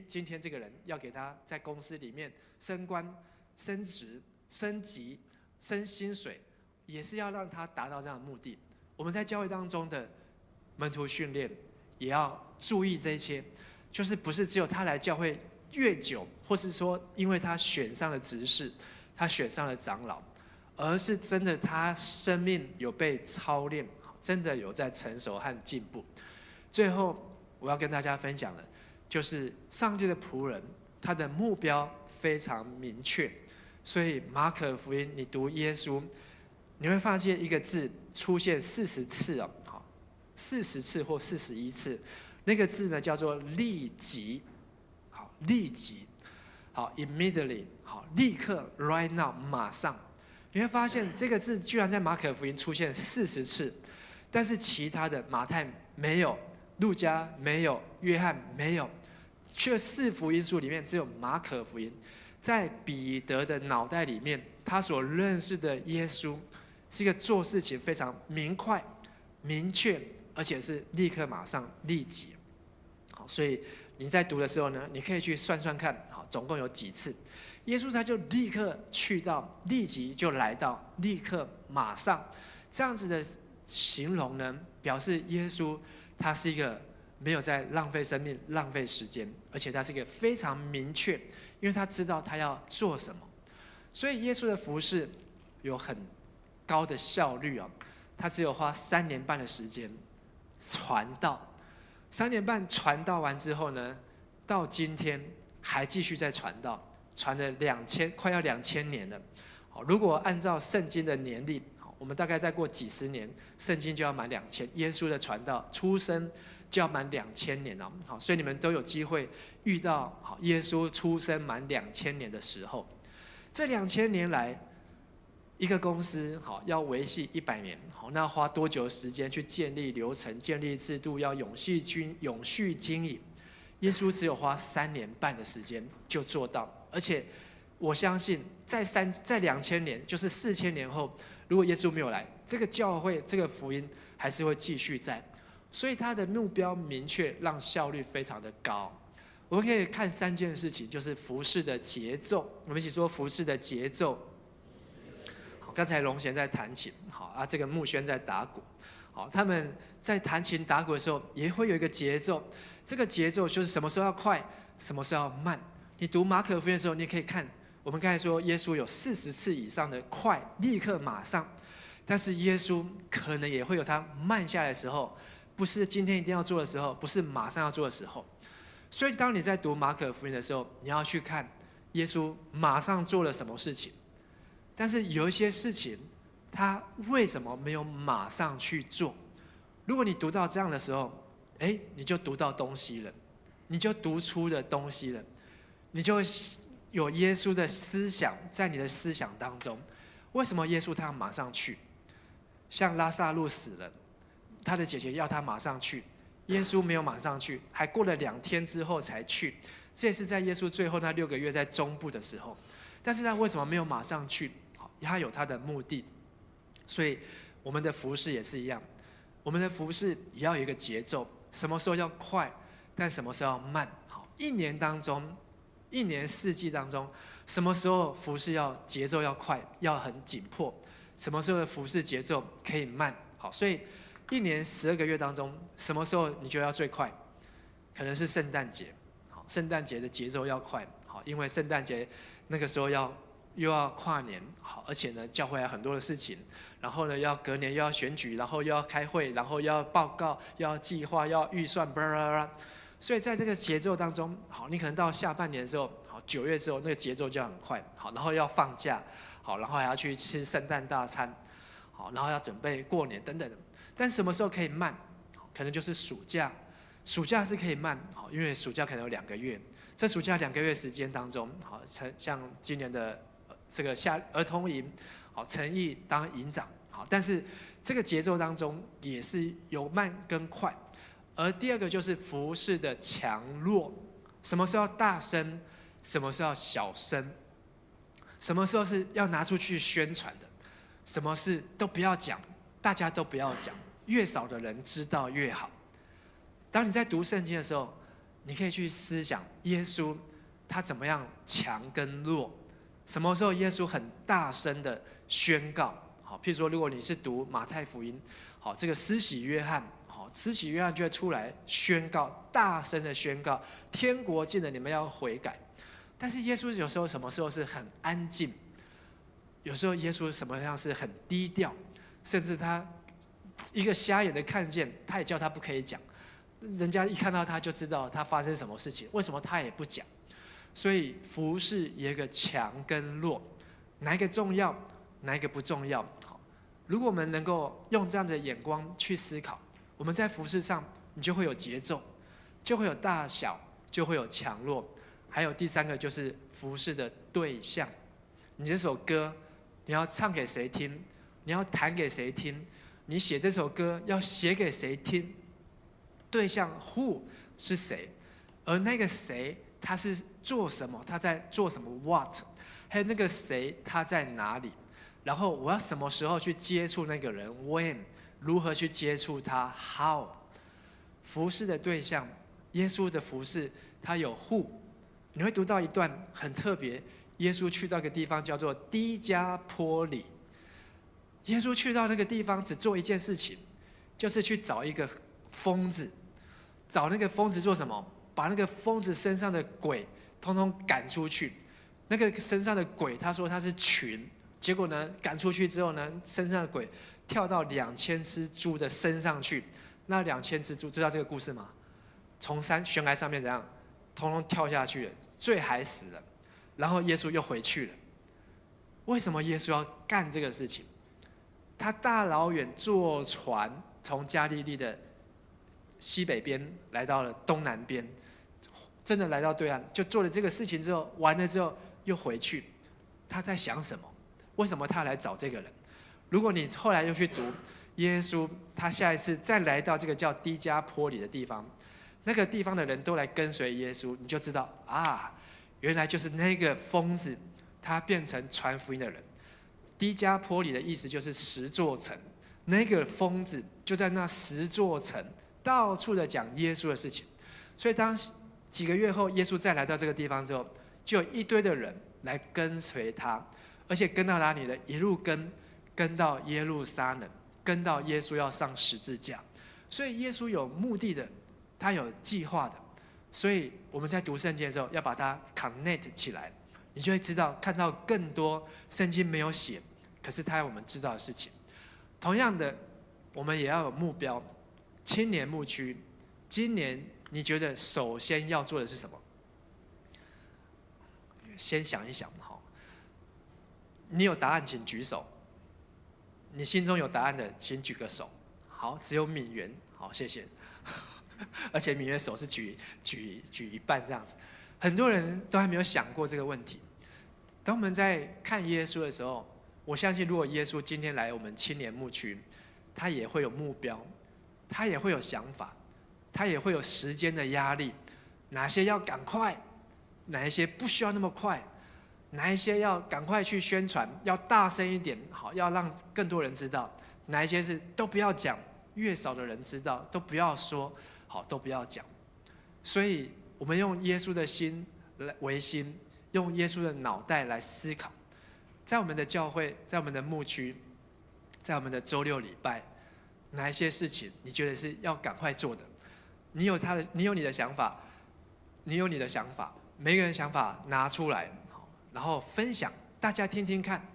[SPEAKER 3] 今天这个人要给他在公司里面升官、升职、升级、升薪水，也是要让他达到这样的目的。我们在教会当中的门徒训练，也要注意这些，就是不是只有他来教会越久，或是说因为他选上了执事，他选上了长老，而是真的他生命有被操练，真的有在成熟和进步。最后我要跟大家分享的，就是上帝的仆人，他的目标非常明确。所以马可福音你读耶稣，你会发现一个字出现40次哦，40次或41次，那个字呢叫做立即，好，立即，好 ，immediately， 好，立刻 ，right now， 马上。你会发现这个字居然在马可福音出现40次，但是其他的马太没有，路加没有，约翰没有，却4福音书里面只有马可福音，在彼得的脑袋里面，他所认识的耶稣是一个做事情非常明快、明确，而且是立刻、马上、立即。好，所以你在读的时候呢，你可以去算算看，好，总共有几次。耶稣他就立刻去到，立即就来到，立刻马上，这样子的形容呢，表示耶稣他是一个没有在浪费生命、浪费时间，而且他是一个非常明确，因为他知道他要做什么。所以耶稣的服事有很高的效率啊，他只有花3年半的时间传道，3年半传道完之后呢，到今天还继续在传道，传了快要2000年了。如果按照圣经的年历，我们大概再过几十年，圣经就要满2000，耶稣的传道出生就要满2000年了。好，所以你们都有机会遇到耶稣出生满2000年的时候。这2000年来，一个公司要维系100年，那要花多久时间去建立流程、建立制度，要永续经营？耶稣只有花3年半的时间就做到，而且我相信在2000年，就是4000年后，如果耶稣没有来，这个教会、这个福音还是会继续在。所以他的目标明确，让效率非常的高。我们可以看3件事情，就是服事的节奏。我们一起说服事的节奏。好，刚才龙贤在弹琴，好这个木轩在打鼓，好，他们在弹琴打鼓的时候也会有一个节奏。这个节奏就是什么时候要快，什么时候要慢。你读马可福音的时候，你可以看，我们刚才说耶稣有40次以上的快，立刻马上，但是耶稣可能也会有他慢下来的时候，不是今天一定要做的时候，不是马上要做的时候。所以当你在读马可福音的时候，你要去看耶稣马上做了什么事情，但是有一些事情他为什么没有马上去做？如果你读到这样的时候，你就读到东西了，你就读出了东西了，你就有耶稣的思想在你的思想当中。为什么耶稣他要马上去？像拉撒路死了，他的姐姐要他马上去，耶稣没有马上去，还过了2天之后才去。这也是在耶稣最后那6个月在中部的时候。但是他为什么没有马上去？他有他的目的。所以我们的服事也是一样，我们的服事也要有一个节奏，什么时候要快，但什么时候要慢。好，一年4季当中，什么时候服事节奏要快，要很紧迫，什么时候的服事节奏可以慢。好，所以一年12个月当中，什么时候你觉得要最快？可能是圣诞节。好，圣诞节的节奏要快。好，因为圣诞节那个时候又要跨年，好，而且呢，教会还有很多的事情，然后呢，隔年又要选举，然后又要开会，然后又要报告，又要计划，又要预算，所以在这个节奏当中，好，你可能到下半年的时候，好，9月之后那个节奏就要很快，好，然后要放假，好，然后还要去吃圣诞大餐，好，然后要准备过年等等的。但什么时候可以慢？可能就是暑假，暑假是可以慢，好，因为暑假可能有2个月，这暑假2个月时间当中，好，像今年的这个儿童营，好，陈毅当营长，好，但是这个节奏当中也是有慢跟快。而第二个就是服事的强弱，什么时候要大声，什么时候要小声，什么时候是要拿出去宣传的，什么事都不要讲，大家都不要讲，越少的人知道越好。当你在读圣经的时候，你可以去思想耶稣他怎么样强跟弱，什么时候耶稣很大声的宣告。好，譬如说如果你是读马太福音，好，这个施洗约翰，好，施洗约翰就会出来宣告，大声的宣告天国近了，你们要悔改。但是耶稣有时候什么时候是很安静，有时候耶稣什么样是很低调，甚至他一个瞎眼的看见，他也叫他不可以讲，人家一看到他就知道他发生什么事情，为什么他也不讲？所以服事有一个强跟弱，哪一个重要，哪一个不重要？如果我们能够用这样的眼光去思考，我们在服事上你就会有节奏，就会有大小，就会有强弱。还有第3个就是服事的对象，你这首歌你要唱给谁听，你要弹给谁听，你写这首歌要写给谁听，对象 who 是谁，而那个谁他是做什么，他在做什么 what， 还有那个谁他在哪里，然后我要什么时候去接触那个人 when， 如何去接触他 how。 服事的对象，耶稣的服事它有户。你会读到一段很特别，耶稣去到一个地方叫做低加坡里。耶稣去到那个地方只做一件事情，就是去找一个疯子，找那个疯子做什么？把那个疯子身上的鬼通通赶出去。那个身上的鬼，他说他是群，结果呢赶出去之后呢，身上的鬼跳到2000只猪的身上去。那2000只猪知道这个故事吗？从悬崖上面怎样，通通跳下去了，罪还死了，然后耶稣又回去了。为什么耶稣要干这个事情？他大老远坐船从加利利的西北边来到了东南边，真的来到对岸，就做了这个事情之后，完了之后又回去。他在想什么？为什么他要来找这个人？如果你后来又去读耶稣，他下一次再来到这个叫低加坡里的地方，那个地方的人都来跟随耶稣，你就知道啊，原来就是那个疯子，他变成传福音的人。低加坡里的意思就是10座城，那个疯子就在那10座城到处的讲耶稣的事情。所以当几个月后耶稣再来到这个地方之后，就有一堆的人来跟随他，而且跟到哪里呢？一路跟到耶路撒冷，跟到耶稣要上十字架。所以耶稣有目的的，他有计划的。所以我们在读圣经的时候要把它 connect 起来，你就会知道看到更多圣经没有写，可是他要我们知道的事情。同样的，我们也要有目标。青年牧区，今年你觉得首先要做的是什么？先想一想，你有答案请举手。你心中有答案的请举个手。好，只有敏媛，好，谢谢。而且敏媛手是举一半这样子。很多人都还没有想过这个问题。当我们在看耶稣的时候，我相信如果耶稣今天来我们青年牧区，他也会有目标，他也会有想法，他也会有时间的压力，哪些要赶快，哪一些不需要那么快，哪一些要赶快去宣传，要大声一点，好，要让更多人知道，哪一些是都不要讲，越少的人知道都不要说，好，都不要讲。所以我们用耶稣的心为心，用耶稣的脑袋来思考，在我们的教会，在我们的牧区，在我们的周六礼拜，哪一些事情你觉得是要赶快做的？你有你的想法，你有你的想法，每个人想法拿出来，然后分享，大家听听看。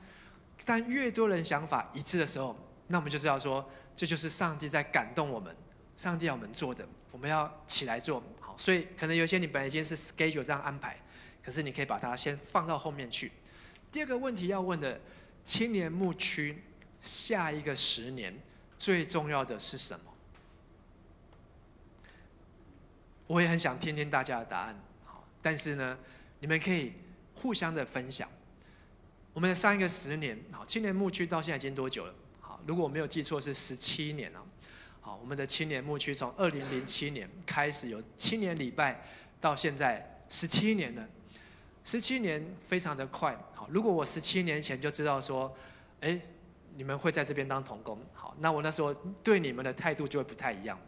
[SPEAKER 3] 但越多人想法一致的时候，那我们就知道说，这就是上帝在感动我们，上帝要我们做的，我们要起来做。好，所以可能有些你本来已经是 schedule 这样安排，可是你可以把它先放到后面去。第二个问题要问的，青年牧区下一个10年最重要的是什么？我也很想听听大家的答案，但是呢，你们可以互相的分享。我们的上一个10年，青年牧区到现在已经多久了？如果我没有记错是17年了。好，我们的青年牧区从2007年开始有青年礼拜，到现在17年了。17年非常的快。好，如果我17年前就知道说，你们会在这边当同工，好，那我那时候对你们的态度就会不太一样，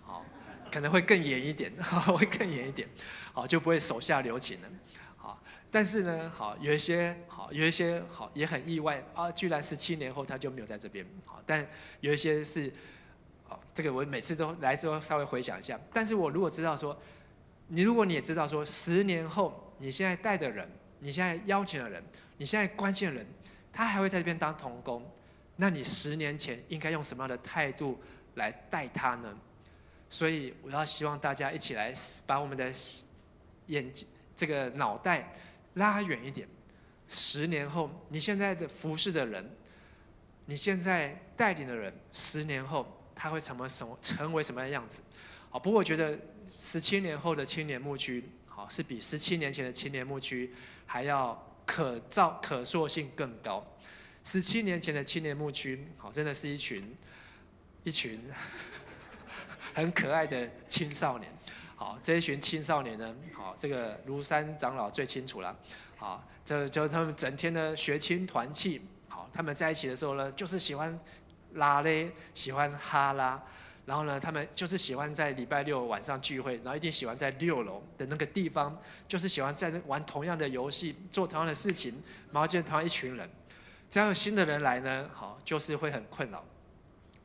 [SPEAKER 3] 好，可能会更严一点，会更严一点，好，就不会手下留情了，好，但是呢，好，有一些也很意外啊，居然17年后他就没有在这边，好，但有一些是，这个我每次都来之后稍微回想一下，但是我如果知道说，如果你也知道说，10年后你现在带的人，你现在邀请的人，你现在关心的人，他还会在这边当同工，那你10年前应该用什么样的态度来带他呢？所以我要希望大家一起来把我们的这个脑袋拉远一点。10年后，你现在的服侍的人，你现在带领的人，10年后他会成为什么样的样子？好，不过我觉得17年后的青年牧区，好，是比17年前的青年牧区还要可塑性更高。17年前的青年牧区，好，真的是一群很可爱的青少年。好，这一群青少年呢，好，这个庐山长老最清楚了。好，就他们整天呢学青团契。好，他们在一起的时候呢，就是喜欢拉嘞，喜欢哈拉，然后呢，他们就是喜欢在礼拜六晚上聚会，然后一定喜欢在6楼的那个地方，就是喜欢在玩同样的游戏，做同样的事情，然后见同样一群人。只要有新的人来呢，好，就是会很困扰。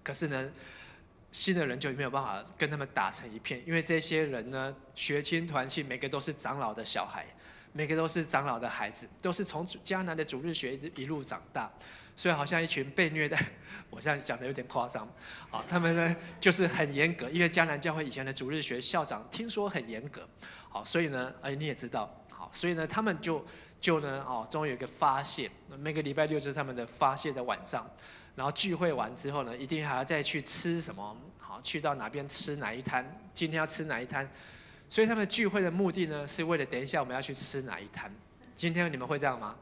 [SPEAKER 3] 可是呢，新的人就没有办法跟他们打成一片，因为这些人呢，学青团契，每个都是长老的小孩，每个都是长老的孩子，都是从迦南的主日学一路长大，所以好像一群被虐待。我现在讲的有点夸张，啊，他们呢就是很严格，因为迦南教会以前的主日学校长听说很严格，好，所以呢，你也知道，好，所以呢，他们就呢，终于有一个发泄，每个礼拜六就是他们的发泄的晚上，然后聚会完之后呢，一定还要再去吃什么，好，去到哪边吃哪一摊，今天要吃哪一摊，所以他们聚会的目的呢，是为了等一下我们要去吃哪一摊。今天你们会这样吗？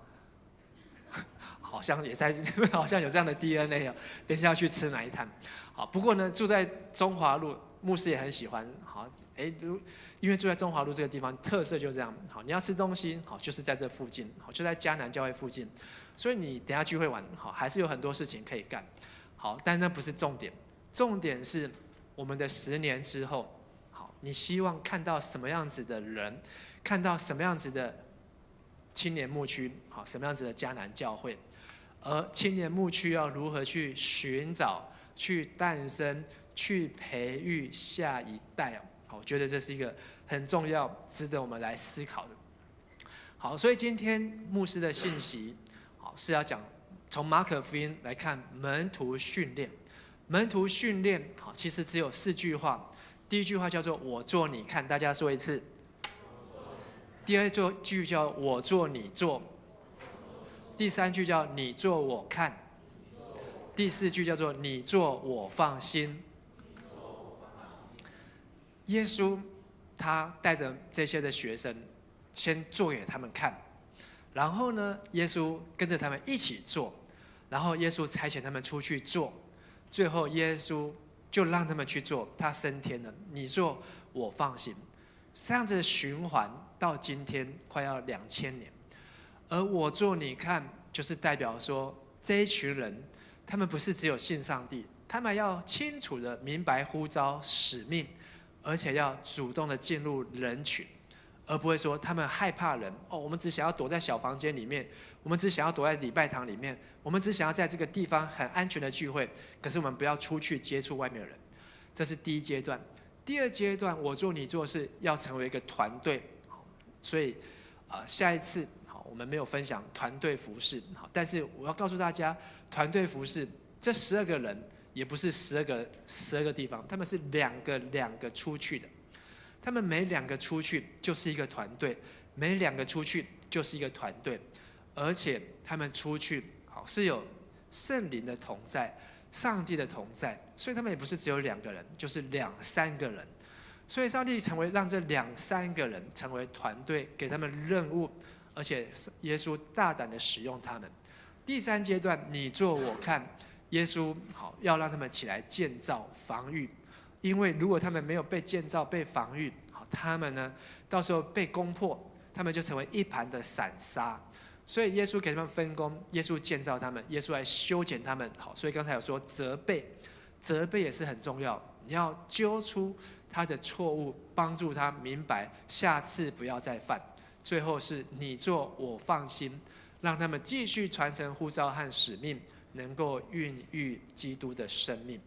[SPEAKER 3] 好像也在，好像有这样的 DNA 哦。等一下要去吃哪一摊？好，不过呢，住在中华路，牧师也很喜欢。好，因为住在中华路这个地方，特色就这样。好，你要吃东西，好，就是在这附近，好，就在迦南教会附近。所以你等一下聚会完，好，还是有很多事情可以干。好，但那不是重点，重点是我们的10年之后，好，你希望看到什么样子的人，看到什么样子的青年牧区，好，什么样子的迦南教会。而青年牧区要如何去寻找、去诞生、去培育下一代？好，我觉得这是一个很重要、值得我们来思考的。好，所以今天牧师的信息，好是要讲从马可福音来看门徒训练。门徒训练，好，其实只有4句话。第一句话叫做“我做你看”，大家说一次。第二句叫“我做你做”。第3句叫你做我看，第4句叫做你做我放心。耶稣他带着这些的学生，先做给他们看，然后呢，耶稣跟着他们一起做，然后耶稣差遣他们出去做，最后耶稣就让他们去做，他升天了，你做我放心。这样子的循环到今天快要2000年。而我做你看，就是代表说这一群人，他们不是只有信上帝，他们要清楚的明白呼召使命，而且要主动的进入人群，而不会说他们害怕人。我们只想要躲在小房间里面，我们只想要躲在礼拜堂里面，我们只想要在这个地方很安全的聚会，可是我们不要出去接触外面的人。这是第一阶段。第二阶段，我做你做是要成为一个团队，所以下一次我们没有分享团队服事，但是我要告诉大家，团队服事这12个人也不是12个地方，他们是两个出去的，他们每2个出去就是一个团队，每2个出去就是一个团队，而且他们出去是有圣灵的同在，上帝的同在，所以他们也不是只有2个人，就是2、3个人，所以上帝让这2、3个人成为团队，给他们任务。而且耶稣大胆的使用他们。第3阶段，你做我看，耶稣要让他们起来建造防御，因为如果他们没有被建造、被防御，他们呢到时候被攻破，他们就成为一盘的散沙。所以耶稣给他们分工，耶稣建造他们，耶稣来修剪他们。好，所以刚才有说责备也是很重要，你要揪出他的错误，帮助他明白，下次不要再犯。最后是你做我放心，让他们继续传承呼召和使命，能够孕育基督的生命。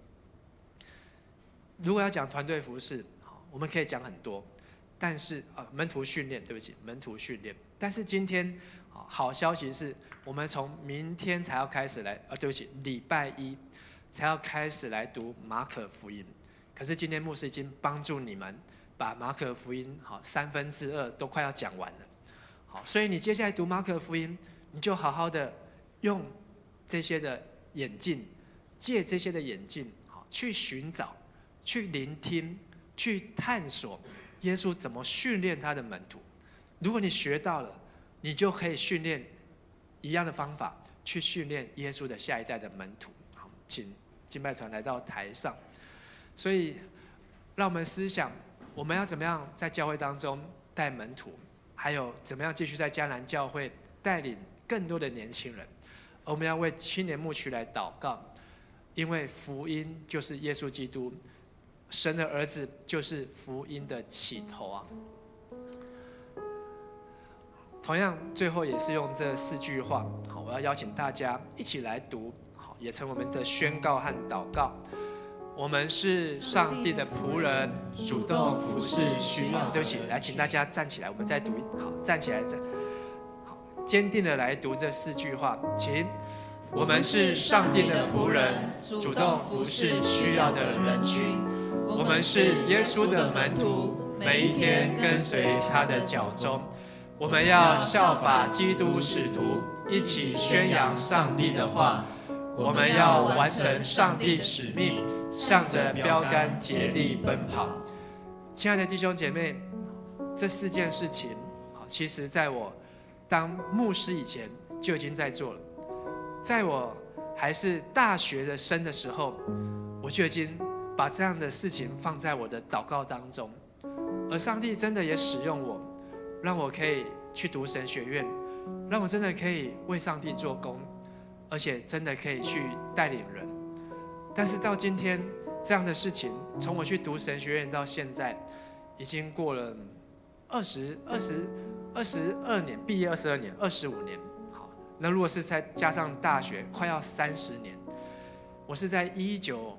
[SPEAKER 3] 如果要讲团队服事，我们可以讲很多，但是门徒训练，对不起，门徒训练。但是今天好消息是，我们从明天才要开始来，对不起，礼拜1才要开始来读马可福音。可是今天牧师已经帮助你们把马可福音2/3都快要讲完了。好，所以你接下来读马可福音，你就好好的用这些的眼镜，借这些的眼镜，去寻找、去聆听、去探索耶稣怎么训练他的门徒。如果你学到了，你就可以训练一样的方法去训练耶稣的下一代的门徒。好，请敬拜团来到台上。所以，让我们思想，我们要怎么样在教会当中带门徒，还有怎么样继续在迦南教会带领更多的年轻人。而我们要为青年牧区来祷告，因为福音就是耶稣基督神的儿子就是福音的起头啊。同样，最后也是用这4句话，好，我要邀请大家一起来读，好，也成我们的宣告和祷告。我们是上帝的仆人，主动服侍需要。对不起，来，请大家站起来，我们再读。好，站起来，好，坚定的来读这4句话，请。我们是上帝的仆人，主动服侍需要的人群。我们是耶稣的门徒，每一天跟随他的脚踪。我们要效法基督使徒，一起宣扬上帝的话。我们要完成上帝使命，向着标杆竭力奔跑。亲爱的弟兄姐妹，这4件事情，其实在我当牧师以前就已经在做了。在我还是大学的生的时候，我就已经把这样的事情放在我的祷告当中，而上帝真的也使用我，让我可以去读神学院，让我真的可以为上帝做工，而且真的可以去带领人。但是到今天，这样的事情从我去读神学院到现在，已经过了22年，毕业22年，25年。那如果是再加上大学，快要30年。我是在1997、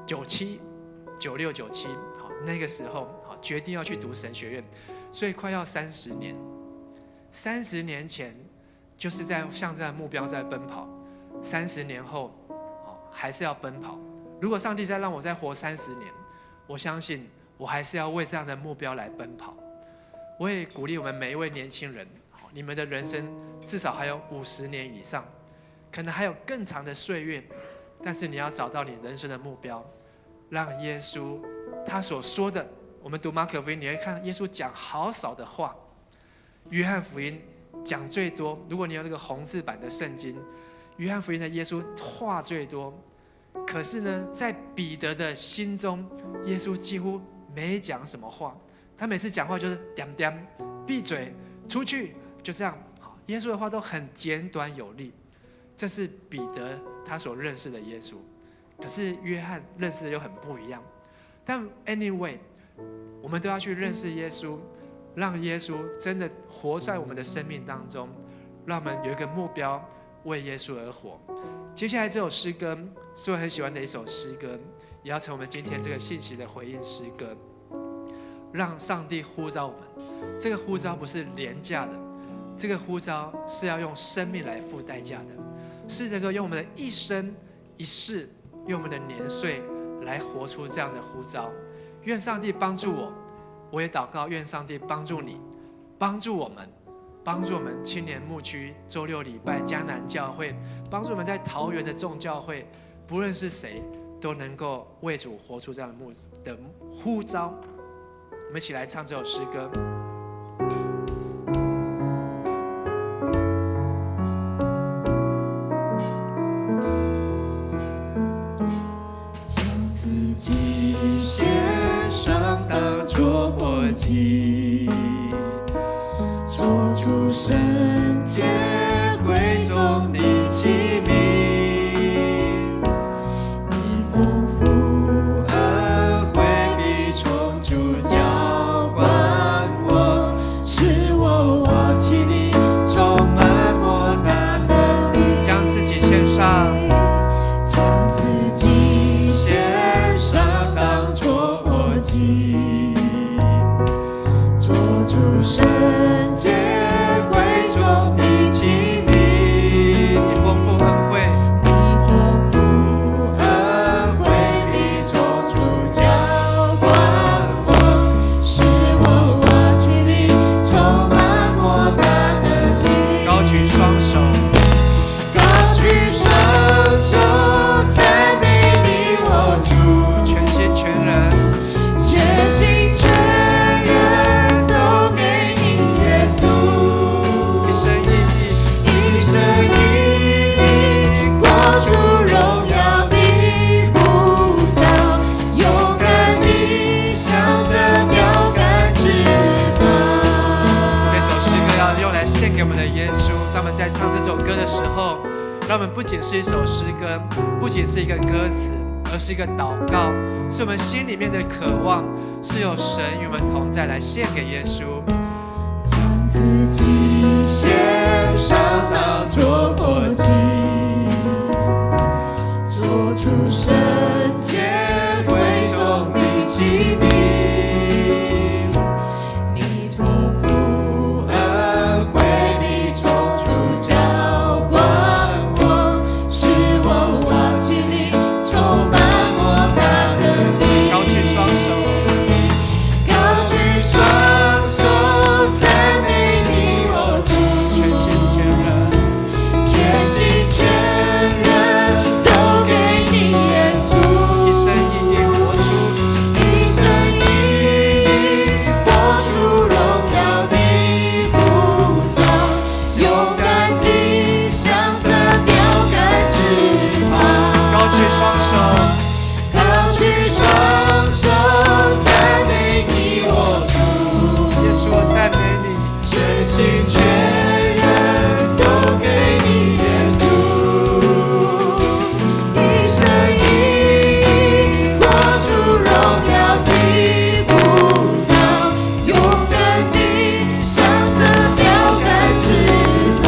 [SPEAKER 3] 96、97，那个时候决定要去读神学院，所以快要30年。30年前就是在向这样的目标在奔跑，30年后还是要奔跑。如果上帝再让我再活30年，我相信我还是要为这样的目标来奔跑。我也鼓励我们每一位年轻人，你们的人生至少还有50年以上，可能还有更长的岁月，但是你要找到你人生的目标，让耶稣他所说的，我们读马可福音，你会看耶稣讲好少的话，约翰福音讲最多。如果你有那个红字版的圣经，约翰福音的耶稣话最多，可是呢，在彼得的心中，耶稣几乎没讲什么话，他每次讲话就是点点，闭嘴，出去。就这样，耶稣的话都很简短有力，这是彼得他所认识的耶稣。可是约翰认识的又很不一样。但 anyway， 我们都要去认识耶稣，让耶稣真的活在我们的生命当中，让我们有一个目标，为耶稣而活。接下来这首诗歌是我很喜欢的一首诗歌，也要成为我们今天这个信息的回应诗歌。让上帝呼召我们，这个呼召不是廉价的。这个呼召是要用生命来付代价的，是能够用我们的一生一世，用我们的年岁来活出这样的呼召。愿上帝帮助我，我也祷告，愿上帝帮助你，帮助我们青年牧区周6礼拜迦南教会，帮助我们在桃园的众教会，不论是谁，都能够为主活出这样的呼召。我们一起来唱这首诗歌。
[SPEAKER 2] 自己献上当作活祭，做主圣洁贵重的器皿，你丰富恩惠必从主浇灌我，使我瓦器里充满莫大能力，
[SPEAKER 3] 将自己献上，
[SPEAKER 2] 将自己献上当作活祭，做主圣洁贵重的器皿，
[SPEAKER 3] 你丰富恩惠，
[SPEAKER 2] 你丰富恩惠必从主浇灌我，使我瓦器里充满莫大能力，
[SPEAKER 3] 高举双手，
[SPEAKER 2] 高举双手赞美你我主，
[SPEAKER 3] 全心全人，
[SPEAKER 2] 全心全人都给你耶稣，
[SPEAKER 3] 一生一意，
[SPEAKER 2] 一生一意活出荣耀的呼召，勇敢地向着标杆直跑。
[SPEAKER 3] 这首诗歌要用来献给我们的耶稣。当我们在唱这首歌的时候，让我们不仅是一首诗歌，不仅是一个歌词，而是一个祷告，是我们心里面的渴望，是有神与我们同在来献给耶稣。
[SPEAKER 4] 将自己献上当作活祭，做出圣洁贵重的器皿。你丰富恩惠必从主浇灌我，使我瓦器里充满莫大的力。
[SPEAKER 3] 高举双手，
[SPEAKER 4] 高举双手赞美你，我主，
[SPEAKER 3] 全心全人，
[SPEAKER 4] 全心全人都给你耶稣，
[SPEAKER 3] 一生一意活出，
[SPEAKER 4] 一生一意活出荣耀的呼召，勇敢地向着标杆直跑。
[SPEAKER 3] 高举双手，
[SPEAKER 4] 高举双手赞美你，我主，
[SPEAKER 3] 耶稣我赞美你，
[SPEAKER 4] 全心全人都给你耶稣，一生一意活出荣耀的呼召，勇敢地向着标杆直跑。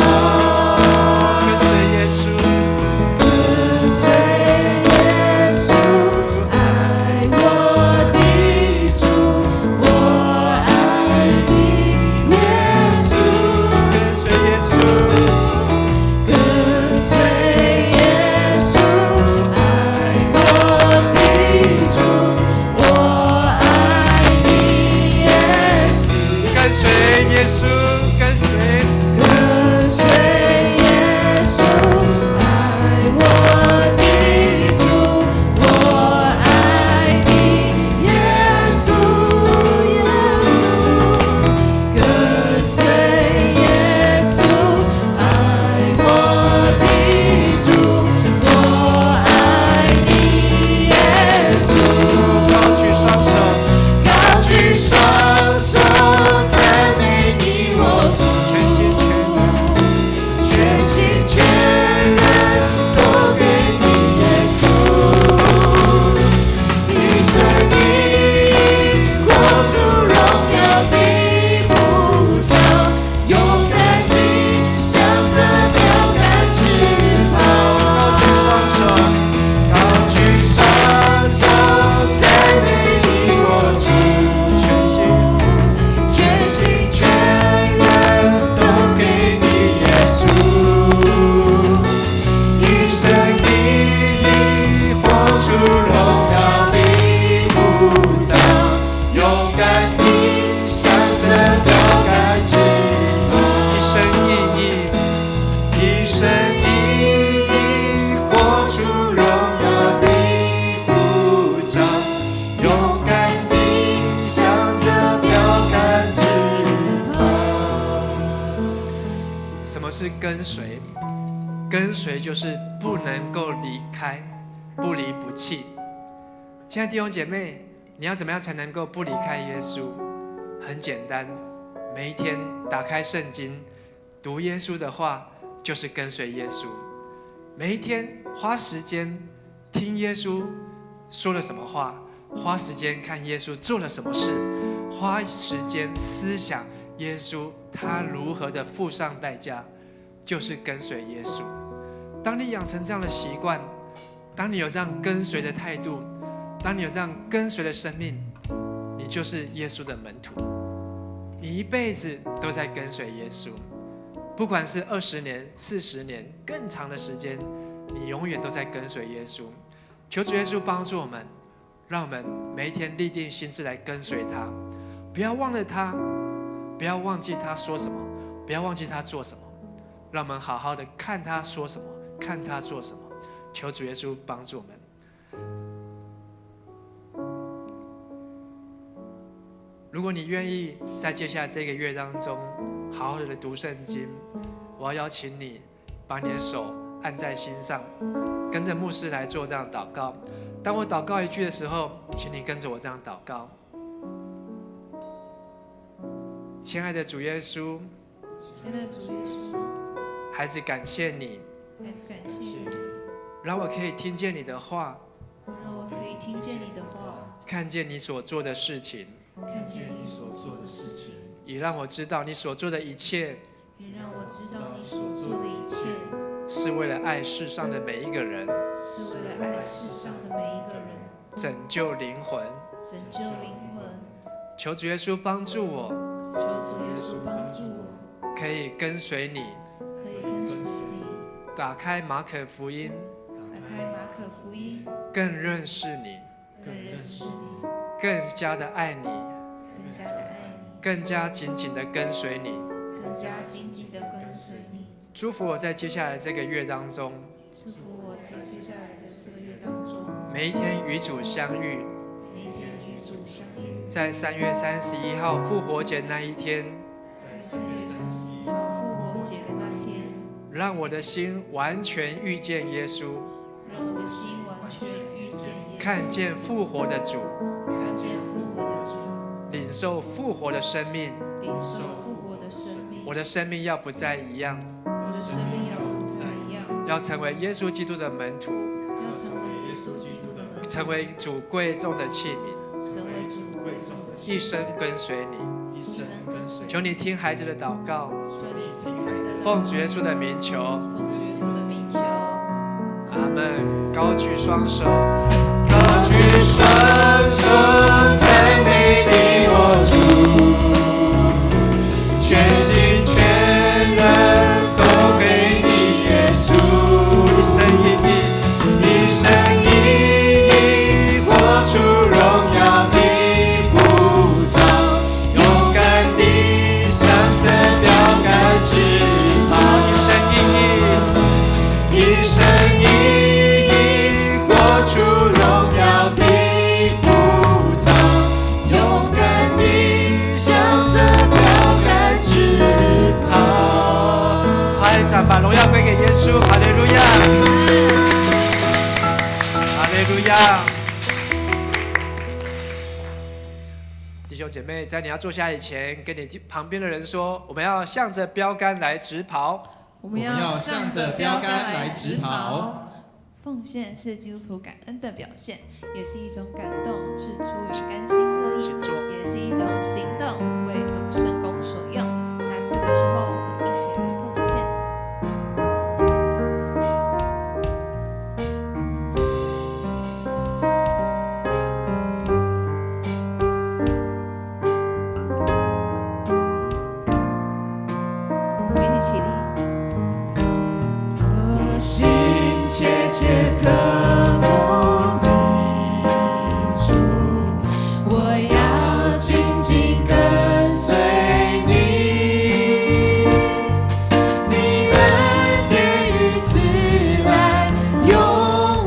[SPEAKER 3] 跟随耶稣，
[SPEAKER 4] 跟随耶稣，爱我的主，我爱你，耶稣。
[SPEAKER 3] 跟随耶稣，
[SPEAKER 4] 跟随耶稣，爱我的主，我爱你，耶稣。
[SPEAKER 3] 跟随耶稣，跟随。
[SPEAKER 4] 跟随耶稣，爱我的主，我爱你，耶稣，耶稣。跟随耶稣，爱我的主，我爱你，耶稣。
[SPEAKER 3] 高举双手，
[SPEAKER 4] 高举双手赞美你，我主，
[SPEAKER 3] 全心全人，
[SPEAKER 4] 全心全人都给你耶稣，一生一意活出荣耀的呼召，勇敢地向着标杆直跑。
[SPEAKER 3] 高举双手，
[SPEAKER 4] 高举双手赞美你，我主，
[SPEAKER 3] 全心
[SPEAKER 4] 全心全人都给你耶稣，一生一意活出荣耀的呼召，勇敢地向着标杆直跑。
[SPEAKER 3] 一生一意，
[SPEAKER 4] 一生一意活出荣耀的呼召，勇敢地向着标杆直跑。
[SPEAKER 3] 什么是跟随？跟随就是不能够离开，不离不弃。亲爱的弟兄姐妹，你要怎么样才能够不离开耶稣？很简单，每一天打开圣经，读耶稣的话，就是跟随耶稣。每一天花时间听耶稣说了什么话，花时间看耶稣做了什么事，花时间思想耶稣他如何的付上代价，就是跟随耶稣。当你养成这样的习惯，当你有这样跟随的态度，当你有这样跟随的生命，你就是耶稣的门徒。你一辈子都在跟随耶稣，不管是20年、40年、更长的时间，你永远都在跟随耶稣。求主耶稣帮助我们，让我们每一天立定心志来跟随他，不要忘了他，不要忘记他说什么，不要忘记他做什么，让我们好好的看他说什么，看他做什么。求主耶稣帮助我们。如果你愿意在接下来这个月当中好好的读圣经，我要邀请你把你的手按在心上，跟着牧师来做这样的祷告。当我祷告一句的时候，请你跟着我这样祷告。亲爱的主耶稣，
[SPEAKER 1] 亲爱的主耶稣，
[SPEAKER 3] 孩子感谢你，
[SPEAKER 1] 孩子感谢你，
[SPEAKER 3] 让我可以听见你的话，
[SPEAKER 1] 让我可以听见你的话，
[SPEAKER 3] 看见你所做的事情，
[SPEAKER 1] 看见你
[SPEAKER 2] 所做的事情，
[SPEAKER 3] 也让我知道你所做的一切
[SPEAKER 1] 也让我知道你所做的一切
[SPEAKER 3] 是为了爱世上的每一个人，
[SPEAKER 1] 是为了爱世上的每一个人，
[SPEAKER 3] 拯救灵魂。
[SPEAKER 1] 拯救灵魂。
[SPEAKER 3] 求主耶稣帮助我，
[SPEAKER 1] 求主耶稣帮助我，
[SPEAKER 3] 可以跟随你，
[SPEAKER 1] 可以跟随你，
[SPEAKER 3] 打开马可福音，
[SPEAKER 1] 打开马可福音，
[SPEAKER 3] 更认识你，
[SPEAKER 1] 更认识你，
[SPEAKER 3] 更加的爱你，
[SPEAKER 1] 更加的爱你，
[SPEAKER 3] 更加紧紧的跟随你。
[SPEAKER 1] 更加紧紧的跟随你。
[SPEAKER 3] 祝福我在接下来这个月当中，
[SPEAKER 1] 祝福我在接下来的这个月当中，
[SPEAKER 3] 每一天与主相遇，
[SPEAKER 1] 每一天与主相遇，
[SPEAKER 3] 在3月31号复活节那一天，
[SPEAKER 1] 在3月31号复活节的那天，
[SPEAKER 3] 让我的心完全遇见耶稣，
[SPEAKER 1] 让我的心完全遇见耶稣，
[SPEAKER 3] 看见复活的主，
[SPEAKER 1] 看见复活的主，
[SPEAKER 3] 领受复活的生命。
[SPEAKER 1] 领受复活的生命。
[SPEAKER 3] 我的生命要不再一样，
[SPEAKER 1] 我的生命要不再一样，
[SPEAKER 3] 要成为耶稣基督的门徒，
[SPEAKER 1] 要成为耶稣基督的门徒，
[SPEAKER 3] 成为主贵重的器皿，
[SPEAKER 1] 成为主贵重的器皿，
[SPEAKER 3] 一生跟随你。
[SPEAKER 2] 一生跟随。
[SPEAKER 3] 求你听孩子的祷告，
[SPEAKER 1] 求你听孩子的祷告，
[SPEAKER 3] 奉主耶稣的名求，
[SPEAKER 1] 奉主耶稣的名求。
[SPEAKER 3] 阿门。高举双手，
[SPEAKER 4] 高举双手，赞美你我主，全心全人都给你耶稣，
[SPEAKER 3] 一生一意，
[SPEAKER 4] 一生一意活出荣耀的护照，勇敢地向着标杆直跑，
[SPEAKER 3] 一生一意，
[SPEAKER 4] 一生一意活出荣耀的护照，勇敢地向着标杆直跑。
[SPEAKER 3] 拍掌，把荣耀归给耶稣。哈利路亚，哈利路亚。弟兄姐妹，在你要坐下以前，跟你旁边的人说，我们要向着标杆来直跑。
[SPEAKER 1] 我们
[SPEAKER 2] 要向着标杆来直跑。
[SPEAKER 1] 奉献是基督徒感恩的表现，也是一种感动，是出于甘心乐意，
[SPEAKER 3] 请坐。
[SPEAKER 1] 也是一种行动，为主圣工所用。那这个时候，我们一起来奉献。我们一起起立。
[SPEAKER 4] 我心切切渴慕你主，我要紧紧跟随你，你恩典与慈爱永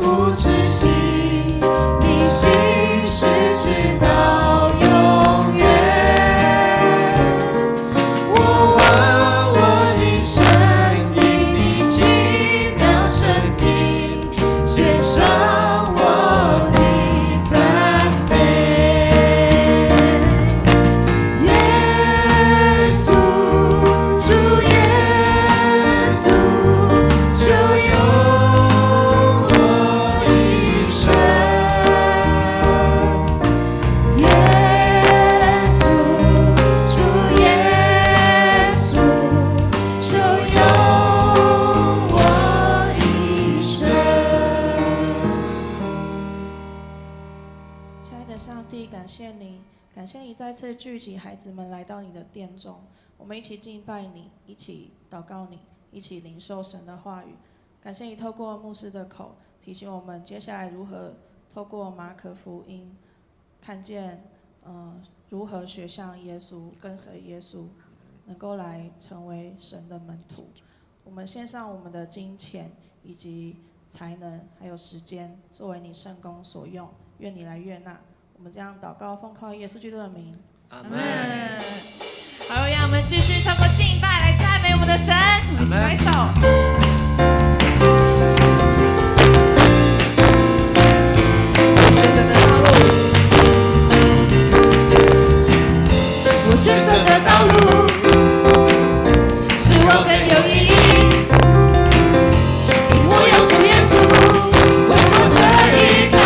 [SPEAKER 4] 无止息，你心事直到永远。我望我的身影，你奇妙生命，献上我的赞美。耶稣，主耶稣，就用我一生。耶稣，主耶稣，就用我一生。
[SPEAKER 5] 亲爱的上帝，感谢你，感谢你再次聚集孩子们来到你的殿中，我们一起敬拜你，一起祷告你，一起领受神的话语。感谢你透过牧师的口提醒我们接下来如何透过马可福音看见，如何学像耶稣，跟随耶稣，能够来成为神的门徒。我们献上我们的金钱以及才能还有时间，作为你圣工所用，愿你来悦纳。我们这样祷告，奉靠耶稣基督的名。
[SPEAKER 3] 阿
[SPEAKER 1] 阿门。好，让我们继续透过敬拜来赞美我们的神，我们一起拍手。我选择的道路，使我更有意义，因我有主耶稣为我的依靠。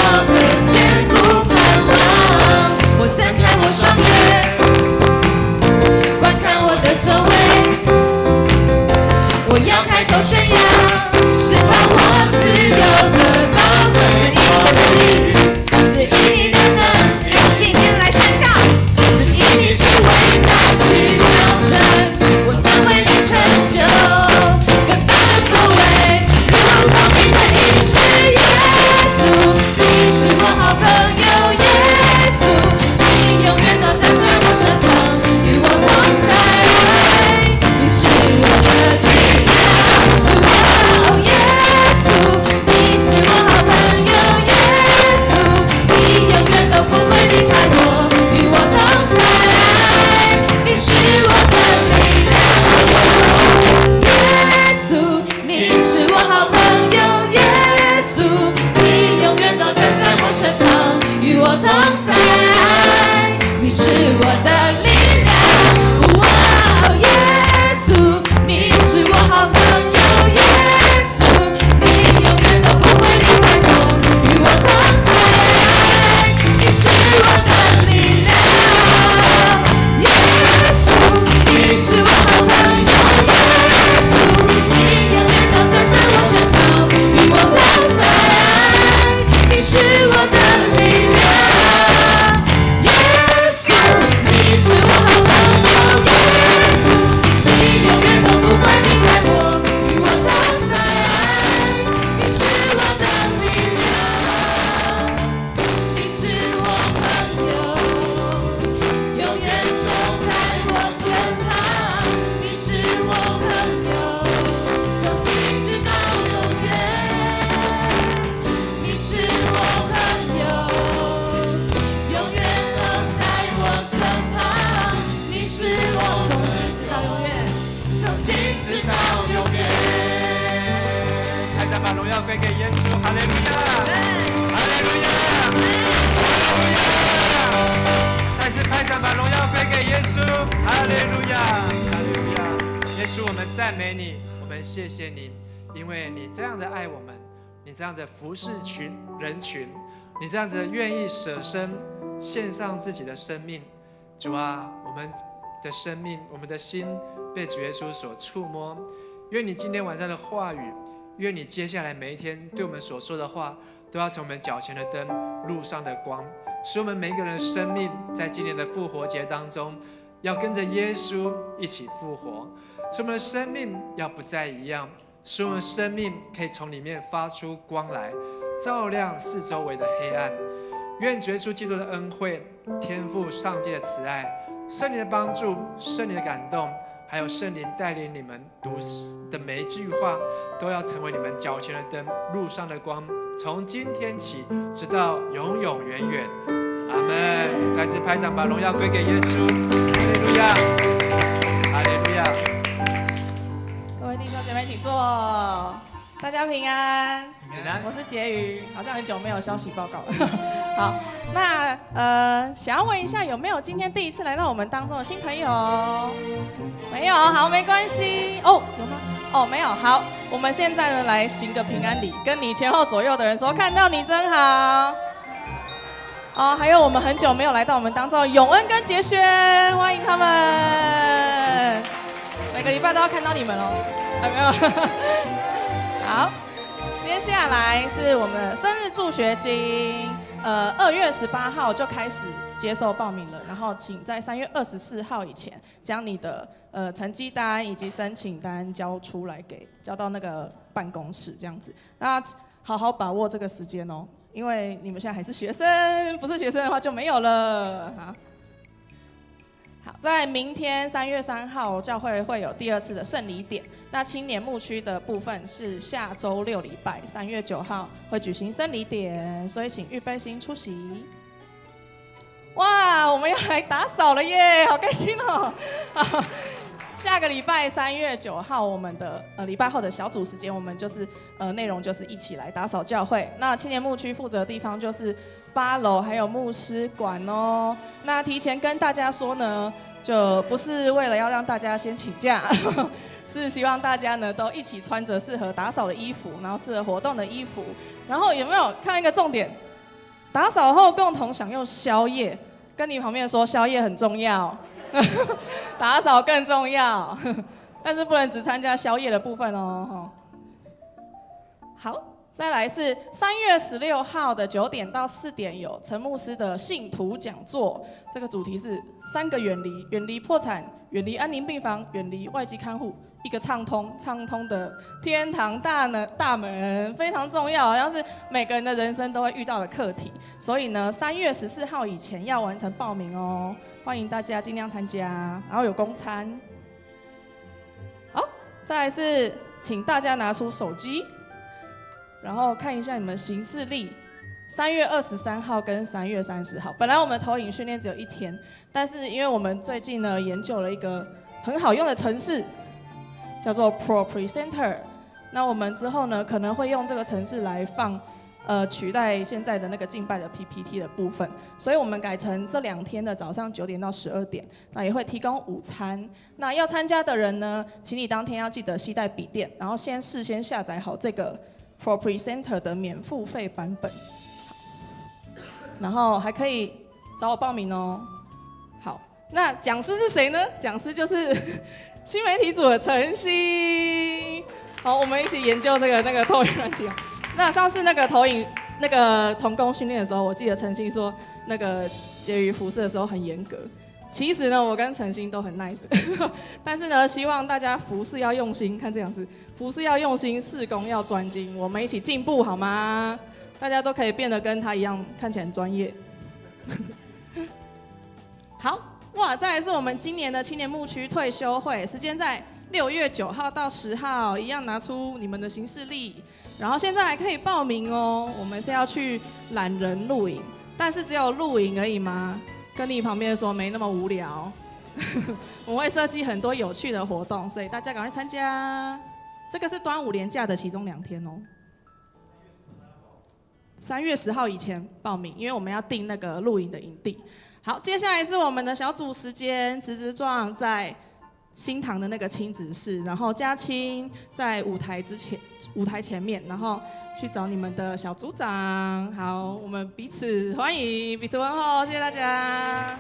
[SPEAKER 1] 我同在，你是我的力量。哇，耶稣，你是我好朋友，耶稣，你永远都不会离开我，与我同在，你是我的力量。耶稣，你是我好朋友，耶稣，你永远都站在我身旁，与我同在，你是我的力量。耶稣，你是我好朋友，耶稣，你永远都不会离开我，与我同在，你是我的力量，你是我朋友，永远都在我身旁，你是我朋友，从今直到永远，你是我朋友，永远都在我身旁，你是我从今直到永远，从今直到永远。
[SPEAKER 3] 大家把荣耀归给耶稣，哈利路亚，哈利路亚，哈利路亚！再次拍掌，把荣耀归给耶稣，哈利路亚，哈利路亚！耶稣，我们赞美你，我们谢谢你，因为你这样的爱我们，你这样的服侍人群，你这样子愿意舍身献上自己的生命。主啊，我们的生命，我们的心被主耶稣所触摸。愿你今天晚上的话语，愿你接下来每一天对我们所说的话，都要成我们脚前的灯，路上的光，使我们每一个人的生命在今年的复活节当中，要跟着耶稣一起复活，使我们的生命要不再一样，使我们的生命可以从里面发出光来，照亮四周围的黑暗。愿主耶稣基督的恩惠、天父上帝的慈爱、圣灵的帮助、圣灵的感动，还有圣灵带领你们读的每一句话，都要成为你们脚前的灯，路上的光，从今天起直到永永远远。阿们。再次拍掌，把荣耀归给耶稣。哈利路亚，哈利路亚。
[SPEAKER 5] 各位弟兄姐妹，请坐。大家平安。
[SPEAKER 3] 平安。
[SPEAKER 5] 我是婕妤，好像很久没有消息报告了。好，那想要问一下，有没有今天第一次来到我们当中的新朋友？没有，好，没关系。哦，有吗？哦，没有。好，我们现在呢来行个平安礼，跟你前后左右的人说，看到你真好。哦，还有我们很久没有来到我们当中的永恩跟杰轩，欢迎他们。每个礼拜都要看到你们哦。没有。好，接下来是我们的生日助学金，2月18号就开始接受报名了，然后请在3月24号以前将你的成绩单以及申请单交出来，交到那个办公室这样子。那好好把握这个时间哦，因为你们现在还是学生，不是学生的话就没有了。好，在明天3月3号，教会会有第2次的圣礼典。那青年牧区的部分是下周6礼拜3月9号会举行圣礼典，所以请预备心出席。哇，我们要来打扫了耶，好开心哦！下个礼拜3月9号，我们的礼拜后的小组时间，我们就是内容就是一起来打扫教会。那青年牧区负责的地方就是8楼，还有牧师馆哦。那提前跟大家说呢，就不是为了要让大家先请假，是希望大家呢都一起穿着适合打扫的衣服，然后适合活动的衣服。然后有没有看一个重点？打扫后共同享用宵夜，跟你旁边说宵夜很重要。打扫更重要，但是不能只参加宵夜的部分哦。好，再来是3月16号的9点到4点有陈牧师的信徒讲座，这个主题是3个远离：远离破产，远离安宁病房，远离外籍看护，一个畅通的天堂大门，非常重要，好像是每个人的人生都会遇到的课题。所以呢，3月14号以前要完成报名哦。欢迎大家尽量参加，然后有公餐。好，再来是请大家拿出手机，然后看一下你们行事历。3月23号跟3月30号，本来我们投影训练只有1天，但是因为我们最近呢研究了一个很好用的程式，叫做 Pro Presenter。那我们之后呢可能会用这个程式来放取代现在的那个敬拜的 PPT 的部分，所以我们改成这2天的早上9点到12点，那也会提供午餐。那要参加的人呢，请你当天要记得携带笔电，然后事先下载好这个 For Presenter 的免付费版本，然后还可以找我报名哦。好，那讲师是谁呢？讲师就是新媒体组的晨曦。好，我们一起研究那个投影软体。那上次那个投影那个同工训练的时候，我记得晨曦说那个结余服侍的时候很严格。其实呢，我跟晨曦都很 nice， 但是呢，希望大家服侍要用心，看这样子，服侍要用心，事工要专精，我们一起进步好吗？大家都可以变得跟他一样，看起来很专业。好，哇，再来是我们今年的青年牧区退休会，时间在6月9号到10号，一样拿出你们的行事历，然后现在还可以报名哦。我们是要去懒人露营，但是只有露营而已吗？跟你旁边说没那么无聊，我们会设计很多有趣的活动，所以大家赶快参加。这个是端午连假的其中2天哦。3月10号以前报名，因为我们要订那个露营的营地。好，接下来是我们的小组时间，直撞在新堂的那个亲子室，然后嘉青在舞台前面，然后去找你们的小组长。好，我们彼此欢迎，彼此问候，谢谢大家。